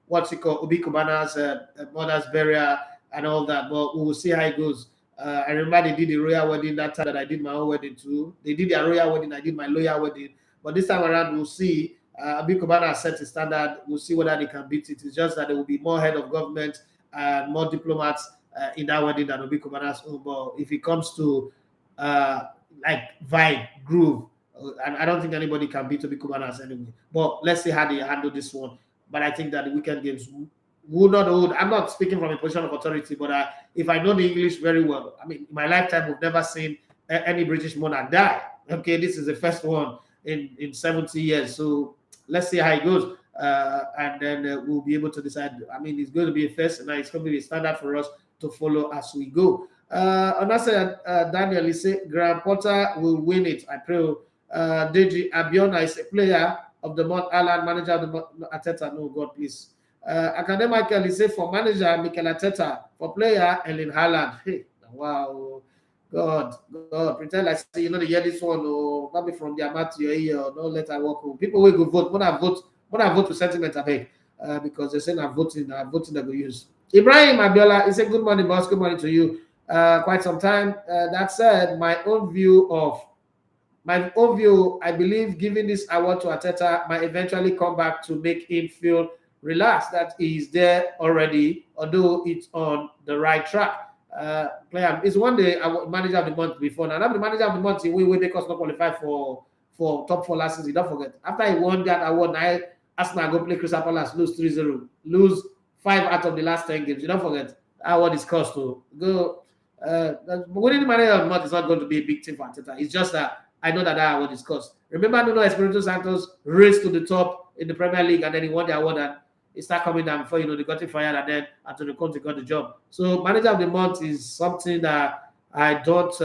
Speaker 5: what's it called, Obi Kubana's mother's burial and all that. But we will see how it goes. I remember they did the royal wedding that time that I did my own wedding too. They did their royal wedding. I did my loyal wedding. But this time around, we'll see. Obi Kubana has set a standard. We'll see whether they can beat it. It's just that there will be more head of government and more diplomats in that wedding than Obi Kubana's own. But if it comes to like vibe, groove, and I don't think anybody can beat Obi Kubana's anyway. But let's see how they handle this one. But I think that the weekend games will not hold. I'm not speaking from a position of authority, but if I know the English very well, I mean, in my lifetime, we've never seen any British monarch die. Okay, this is the first one in 70 years. So let's see how it goes. And then we'll be able to decide. I mean, it's going to be a first, and it's going to be a standard for us to follow as we go. And I said, Daniel, he said, Graham Potter will win it. I pray. Deji Abiona is a player of the month, Alan, manager of the month, Ateta. No, God, please. Academically, say for manager, Mikel Arteta. For player, Erling Haaland. Hey, wow. God. Pretend like say, you know, they hear this one, or not be from their mouth to your ear, or no let I walk. People will go vote. When I vote with sentiment, I beg. Because they say I'm voting that go use. Ibrahim Abiola, it's a good morning, boss. Good morning to you. Quite some time. That said, my own view, I believe giving this award to Arteta might eventually come back to make him feel relaxed that he's there already, although it's on the right track. Player is one day manager of the month before. Now, the manager of the month, we make us not qualify for top 4 last season. Don't forget. After he won that award, now Arsenal go play Crystal Palace, lose 3-0, lose 5 out of the last 10 games. You don't forget. That award is cost to go. Winning the manager of the month is not going to be a big thing for Arteta. It's just that I know that award is cost. Remember, Nuno Espirito Santos raced to the top in the Premier League, and then he won the award, and it started coming down before they got him fired, and then Antonio Conte got the job. So manager of the month is something that I don't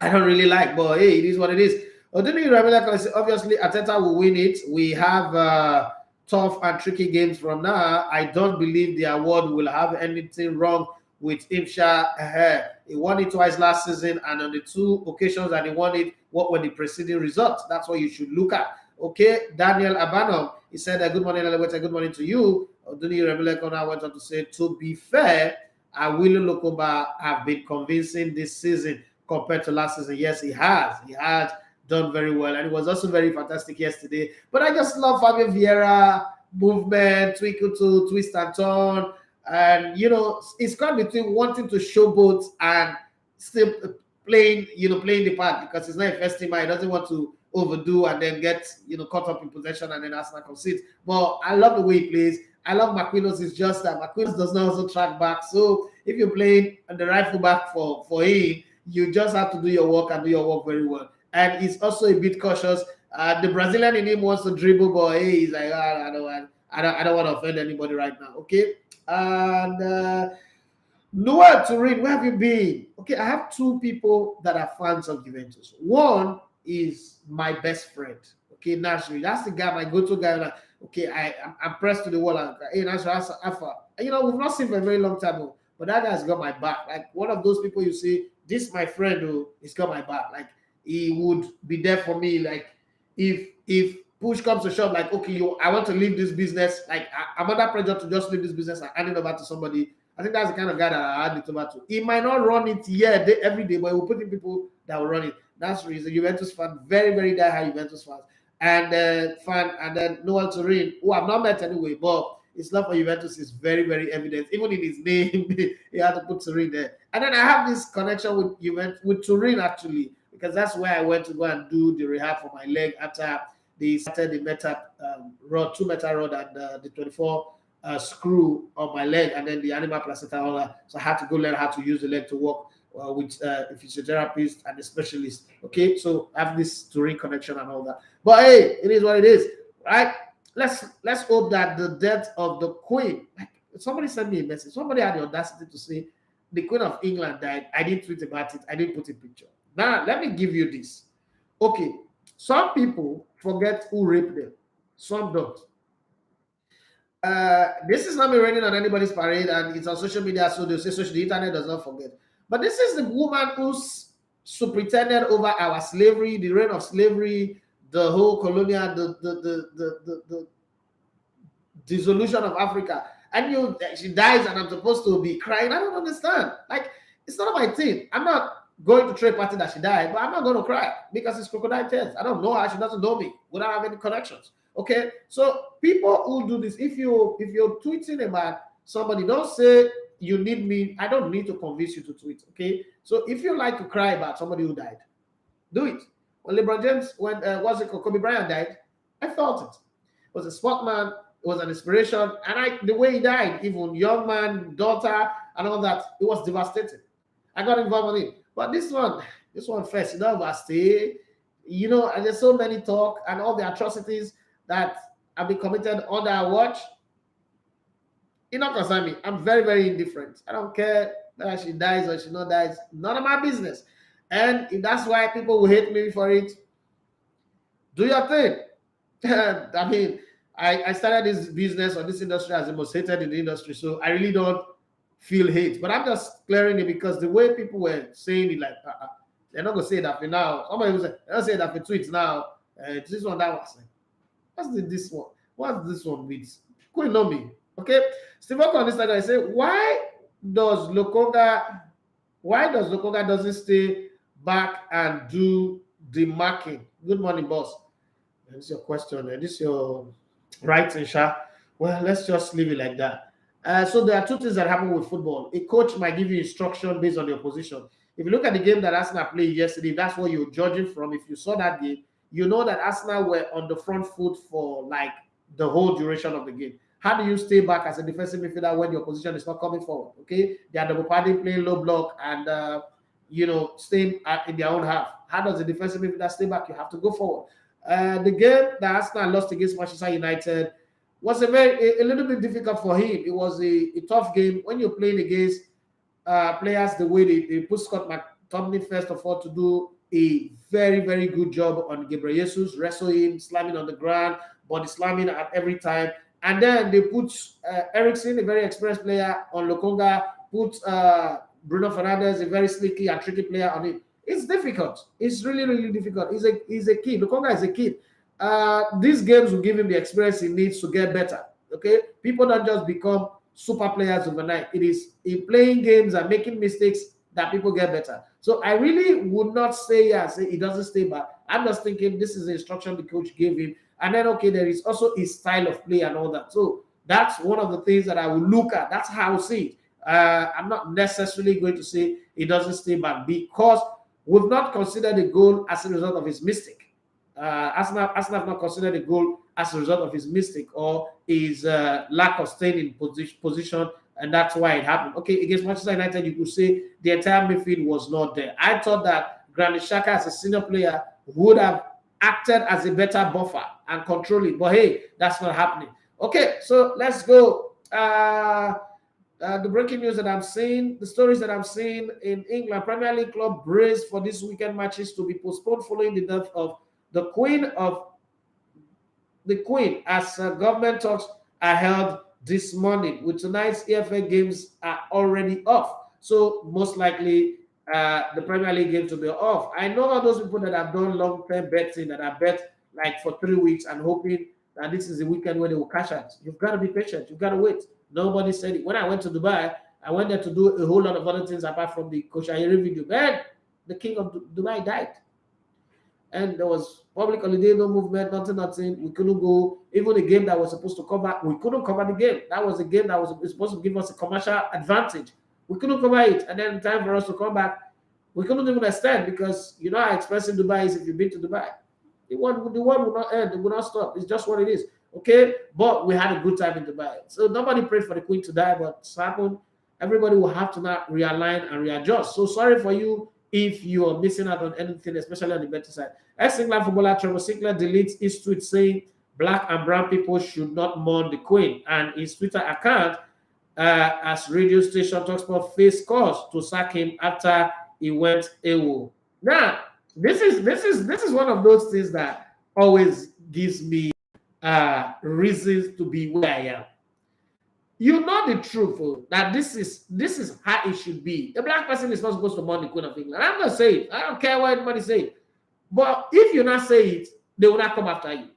Speaker 5: really like, but hey, it is what it is. Obviously, Arteta will win it. We have tough and tricky games from now. I don't believe the award will have anything wrong with Imsha. He won it twice last season, and on the 2 occasions that he won it, what were the preceding results? That's what you should look at. Okay, Daniel Abanom, he said, good morning, Eleweta, good morning to you. Oduni Rebelekona went on to say, to be fair, Awilo Lokoba have been convincing this season compared to last season. Yes, he has. He has done very well, and it was also very fantastic yesterday. But I just love Fabio Vieira, movement, twinkle to twist and turn. And, it's caught between wanting to showboat and still playing the part, because it's not a first teamer. He doesn't want to overdo and then get, caught up in possession and then Arsenal concede. But I love the way he plays. I love Marquinhos. It's just that Marquinhos does not also track back. So if you're playing on the right full back for him, you just have to do your work and do your work very well. And he's also a bit cautious. The Brazilian in him wants to dribble, but hey, he's like, I don't want to offend anybody right now. Okay. And Noel Turin, where have you been? Okay, I have two people that are fans of Juventus. One is my best friend. Okay, Nasri. That's the guy, my go-to guy. Like, okay, I'm pressed to the wall. And, hey, Nasri, Alpha. You know, we've not seen for a very long time, but that guy's got my back. Like one of those people you see, this my friend who he's got my back. Like he would be there for me. Like if push comes to shove, like okay, I want to leave this business. Like I'm under pressure to just leave this business and hand it over to somebody. I think that's the kind of guy that I hand it over to. He might not run it every day, but he will put in people that will run it. That's the reason. Juventus fan, very, very die-hard Juventus fans. And then Noel Turin, who I've not met anyway, but his love for Juventus is very, very evident. Even in his name, he had to put Turin there. And then I have this connection with Juventus, with Turin actually, because that's where I went to go and do the rehab for my leg after they started the metal rod, 2 metal rod, and the 24 screw on my leg, and then the animal placenta. All that. So I had to go learn how to use the leg to work with a physiotherapist and a specialist. Okay, so I have this Turin connection and all that. But hey, it is what it is, right? Let's hope that the death of the Queen. Like, somebody sent me a message. Somebody had the audacity to say the Queen of England died. I didn't tweet about it. I didn't put a picture. Now let me give you this. Okay, some people forget who raped them. Some don't. This is not me raining on anybody's parade, and it's on social media, so they say the internet does not forget. But this is the woman who's superintended over our slavery, the reign of slavery, the whole colonial, the dissolution of Africa. And she dies, and I'm supposed to be crying. I don't understand. Like, it's not my thing. I'm not going to throw a party that she died, but I'm not going to cry because it's crocodile tears. I don't know her. She doesn't know me. We don't have any connections. Okay, so people who do this, if you're tweeting about somebody, don't say you need me. I don't need to convince you to tweet. Okay, so if you like to cry about somebody who died, do it. When LeBron James, Kobe Bryant died, I felt it. It was a sportman. It was an inspiration, and the way he died, even young man, daughter, and all that, it was devastating. I got involved in it, but this one first, overstay. And there's so many talk and all the atrocities that have been committed under our watch. It not concern me. I'm very, very indifferent. I don't care whether she dies or she not dies. None of my business. And if that's why people will hate me for it, do your thing. I mean, I started this business or this industry as the most hated in the industry, so I really don't feel hate. But I'm just clearing it because the way people were saying it, like, they're not going to say that for now. Somebody will say, they're not saying that for tweets now. This one, that was like, what's this one? What's this one with? Couldn't know me. Okay. Steve Oka on Instagram, I say, why does Lokonga doesn't stay back and do the marking? Good morning, boss. This is your question. This is your writing, Sha. Well, let's just leave it like that. So there are two things that happen with football. A coach might give you instruction based on your position. If you look at the game that Arsenal played yesterday, that's what you're judging from. If you saw that game, you know that Arsenal were on the front foot for like the whole duration of the game. How do you stay back as a defensive midfielder when your position is not coming forward? Okay, they are double padding, playing low block, and staying in their own half. How does the defensive midfielder stay back? You have to go forward. The game that Arsenal lost against Manchester United was a little bit difficult for him. It was a tough game when you're playing against players the way they put Scott McTominay first of all to do a very, very good job on Gabriel Jesus, wrestle him, slamming on the ground, body slamming at every time. And then they put Ericsson, a very experienced player, on Lokonga, put Bruno Fernandes, a very sneaky and tricky player, on him. It's difficult. It's really, really difficult. He's a kid. Lokonga is a kid. These games will give him the experience he needs to get better. Okay? People don't just become super players overnight. It is in playing games and making mistakes that people get better. So I really would not say he doesn't stay back. I'm just thinking this is the instruction the coach gave him. And then, okay, there is also his style of play and all that. So that's one of the things that I will look at. That's how I will see it. I'm not necessarily going to say he doesn't stay back because we've not considered the goal as a result of his mistake. Arsenal have not considered the goal as a result of his mistake or his lack of staying in position, and that's why it happened. Okay, against Manchester United, you could say the entire midfield was not there. I thought that Granit Xhaka, as a senior player, would have acted as a better buffer and control it, but hey, that's not happening. Okay, so let's go. the breaking news that I'm seeing, the stories that I'm seeing in England, Premier League club braced for this weekend matches to be postponed following the death of the Queen, as government talks are held this morning. With tonight's EFA games are already off, so most likely the Premier League games will be off. I know all those people that have done long-term betting, that have bet like for 3 weeks and hoping that this is the weekend where they will cash out. You've got to be patient. You've got to wait. Nobody said it. When I went to Dubai, I went there to do a whole lot of other things apart from the Koshayeri video. Man, the king of Dubai died. And there was public holiday, no movement, nothing. We couldn't go. Even the game that was supposed to cover, we couldn't cover the game. That was a game that was supposed to give us a commercial advantage. We couldn't cover it. And then time for us to come back, we couldn't even extend, because you know how expensive Dubai is if you've been to Dubai. The war will not end. It will not stop. It's just what it is. Okay? But we had a good time in Dubai. So nobody prayed for the Queen to die, but it's happened. Everybody will have to now realign and readjust. So sorry for you if you are missing out on anything, especially on the better side. Ex-England footballer Trevor Sinclair deletes his tweet saying black and brown people should not mourn the Queen. And his Twitter account, as radio station Talksport faced calls to sack him after he went AWOL. Now, this is one of those things that always gives me reasons to be where I am. You know the truth, that this is how it should be. A black person is not supposed to mourn the Queen of England. I'm not saying it. I don't care what anybody say. But if you not say it, they will not come after you.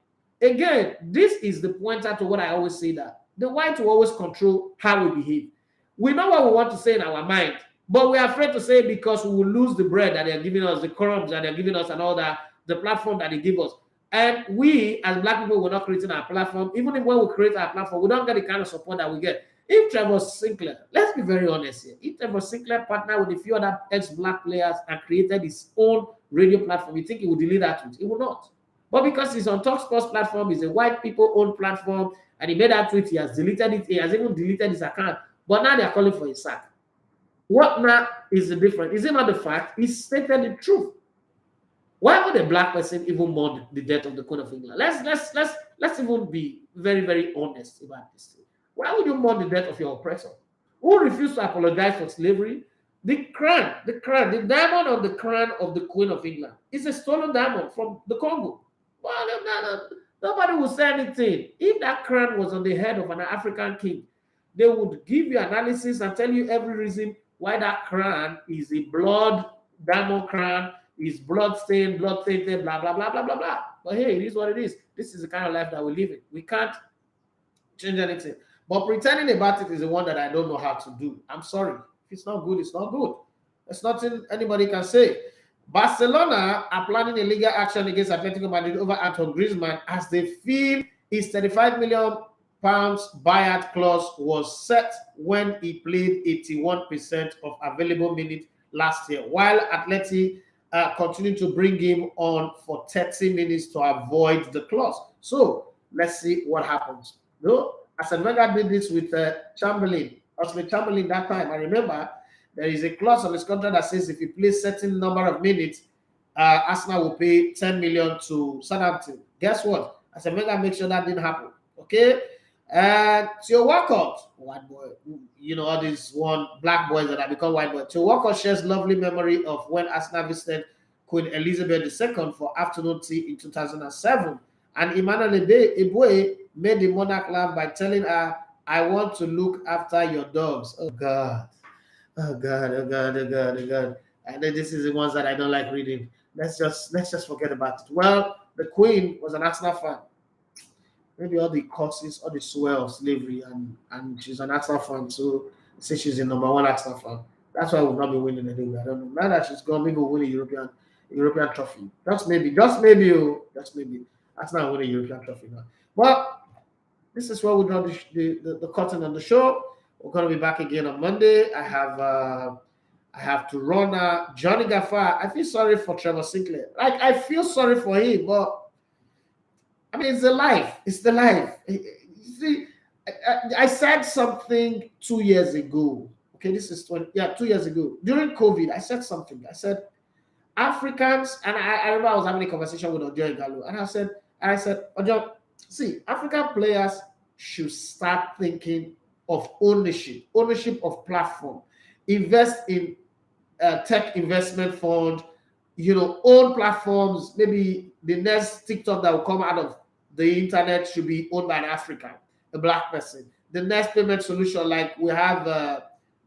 Speaker 5: Again, this is the pointer to what I always say, that the white will always control how we behave. We know what we want to say in our mind, but we're afraid to say it because we will lose the bread that they're giving us, the crumbs that they're giving us, and all that, the platform that they give us. And we, as black people, we're not creating our platform. Even if when we create our platform, we don't get the kind of support that we get. If Trevor Sinclair, let's be very honest here, if Trevor Sinclair partnered with a few other ex-black players and created his own radio platform, you think he would delete that tweet? He will not. But because he's on Talksport's platform, it's a white people-owned platform, and he made that tweet, he has deleted it, he has even deleted his account, but now they're calling for his sack. What now is the difference? Is it not the fact he stated the truth? Why would a black person even mourn the death of the Queen of England? Let's even be very, very honest about this thing. Why would you mourn the death of your oppressor? Who refused to apologize for slavery? The diamond on the crown of the Queen of England is a stolen diamond from the Congo. Well, nobody will say anything. If that crown was on the head of an African king, they would give you analysis and tell you every reason why that crown is a blood diamond crown, is blood-stained, blood-tainted, blah, blah, blah, blah, blah, blah. But hey, it is what it is. This is the kind of life that we live in. We can't change anything. But pretending about it is the one that I don't know how to do. I'm sorry. If it's not good, it's not good. There's nothing anybody can say. Barcelona are planning a legal action against Atletico Madrid over Antoine Griezmann as they feel his £35 million buyout clause was set when he played 81% of available minutes last year, while Atleti continued to bring him on for 30 minutes to avoid the clause. So let's see what happens. No, Arsene Wenger did this with Chamberlain. With Chamberlain that time, I remember there is a clause on his contract that says if he plays certain number of minutes, Arsenal will pay 10 million to Southampton. Guess what? Arsene Wenger make sure that didn't happen. Okay. And Theo Walcott, white boy, you know, all these black boys that have become white boys. Theo Walcott shares lovely memory of when Arsenal visited Queen Elizabeth II for afternoon tea in 2007. And Emmanuel Eboué made the monarch laugh by telling her, "I want to look after your dogs." Oh God. Oh God, oh God, oh God, oh God. And then this is the ones that I don't like reading. Let's just forget about it. Well, the Queen was an Arsenal fan. Maybe all the causes, all the swell of slavery, and she's an Arsenal fan, so say she's the number one Arsenal fan. That's why we'll not be winning anyway. I don't know. Now that she's gone, maybe we'll win a European trophy. Just maybe. Arsenal will win a European trophy now. Well, this is where we draw the curtain on the show. We're going to be back again on Monday. I have to run Johnny Gaffar. I feel sorry for Trevor Sinclair. Like, I feel sorry for him, but I mean, it's the life. It's the life. You see, I said something 2 years ago. Okay, this is 2 years ago. During COVID, I said something. I said, Africans, and I remember I was having a conversation with Ojo Igalo, and I said, Ojo, see, African players should start thinking of ownership of platform, invest in tech investment fund, own platforms. Maybe the next TikTok that will come out of the internet should be owned by an African, a black person. The next payment solution, like we have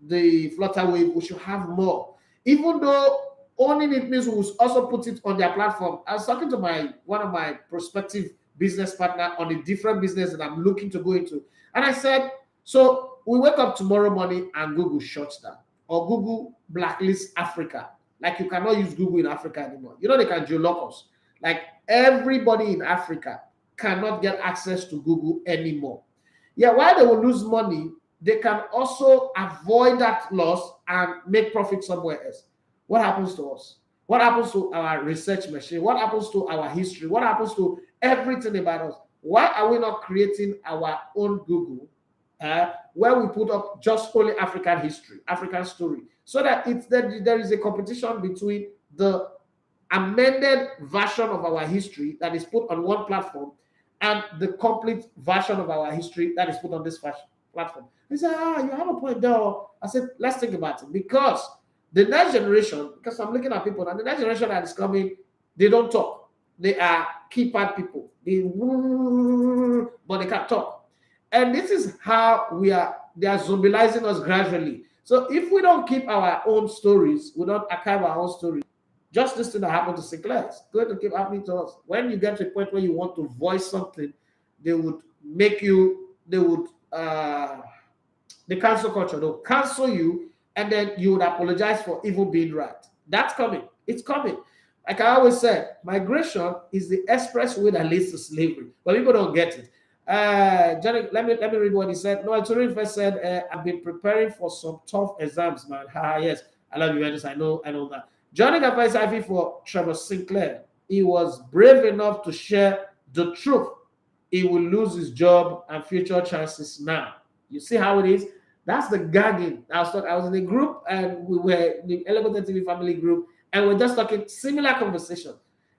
Speaker 5: the Flutterwave, we should have more. Even though owning it means we will also put it on their platform. I was talking to one of my prospective business partner on a different business that I'm looking to go into. And I said, so we wake up tomorrow morning and Google shuts down, or Google blacklists Africa. Like you cannot use Google in Africa anymore. They can geolock us. Like everybody in Africa cannot get access to Google anymore. Yeah, while they will lose money, they can also avoid that loss and make profit somewhere else. What happens to us? What happens to our research machine? What happens to our history? What happens to everything about us? Why are we not creating our own Google where we put up just only African history, African story, so that there is a competition between the amended version of our history that is put on one platform and the complete version of our history that is put on this platform. He said, you have a point there. I said, let's think about it. Because the next generation, because I'm looking at people, and the next generation that is coming, they don't talk. They are keypad people. But they can't talk. And this is how they are zombieizing us gradually. So if we don't keep our own stories, we don't archive our own stories, just this thing that happened to Sinclair is going to keep happening to us. When you get to a point where you want to voice something, they would the cancel culture, they'll cancel you, and then you would apologize for even being right. That's coming. It's coming. Like I always said, migration is the express way that leads to slavery, but people don't get it. Johnny, let me read what he said. No, Turin first said, I've been preparing for some tough exams, man. Yes, I love you, Venus. I know that. Johnny Gaffa is happy for Trevor Sinclair. He was brave enough to share the truth. He will lose his job and future chances now. You see how it is? That's the gagging. I was in a group, and we were in the Elevator TV family group, and we're just talking similar conversation.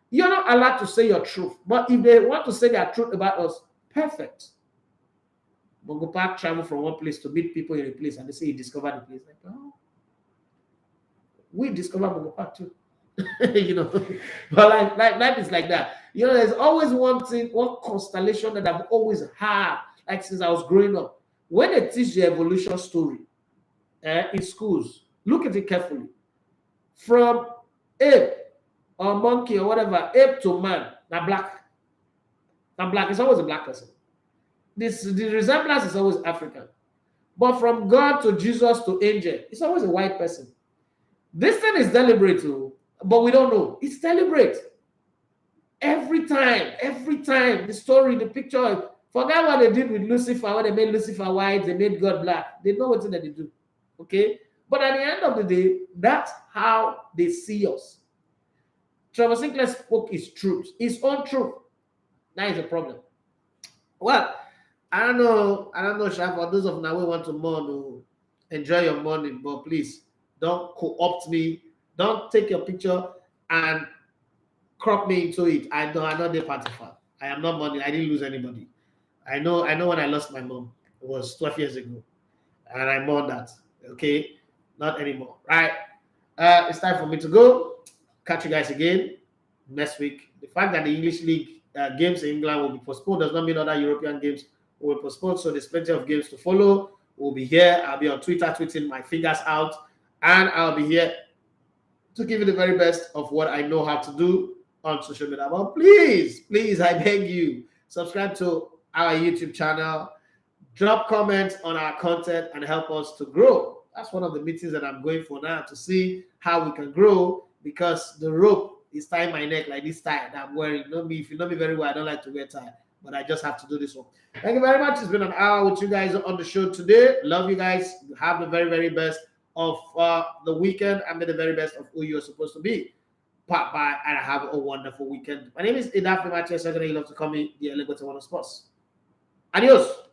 Speaker 5: You're not allowed to say your truth, but if they want to say their truth about us, perfect. Bongo Park travel from one place to meet people in a place, and they say he discovered the place. Like, oh, we discovered Bongo Park too. But like life is like that. There's always one thing, one constellation that I've always had, like since I was growing up. When they teach the evolution story in schools, look at it carefully. From ape or monkey or whatever, ape to man, now black. Now black is always a black person. The resemblance is always African. But from God to Jesus to angel, it's always a white person. This thing is deliberate too, but we don't know. It's deliberate. Every time, the story, the picture. Forget what they did with Lucifer, when they made Lucifer white, they made God black. They know what they do. Okay? But at the end of the day, that's how they see us. Trevor Sinclair spoke his truth, his own truth. That is a problem. Well, I don't know, Sha, for those of now who want to mourn, enjoy your morning, but please don't co-opt me. Don't take your picture and crop me into it. I'm not the party fan. I am not mourning. I didn't lose anybody. I know when I lost my mom, it was 12 years ago, and I mourn that. Okay, not anymore. Right? It's time for me to go. Catch you guys again next week. The fact that the English League games in England will be postponed does not mean other European games will be postponed. So there's plenty of games to follow. We'll be here. I'll be on Twitter tweeting my fingers out, and I'll be here to give you the very best of what I know how to do on social media. But please, I beg you, subscribe to our YouTube channel, drop comments on our content, and help us to grow. That's one of the meetings that I'm going for now, to see how we can grow, because the rope is tying my neck like this tie that I'm wearing. If you know me very well, I don't like to wear tie, but I just have to do this one. Thank you very much. It's been an hour with you guys on the show today. Love you guys. Have the very, very best of the weekend, and be the very best of who you're supposed to be. Bye, and have a wonderful weekend. My name is Idafe Mathias. You love to call me the Elevator One of Sports. Adios.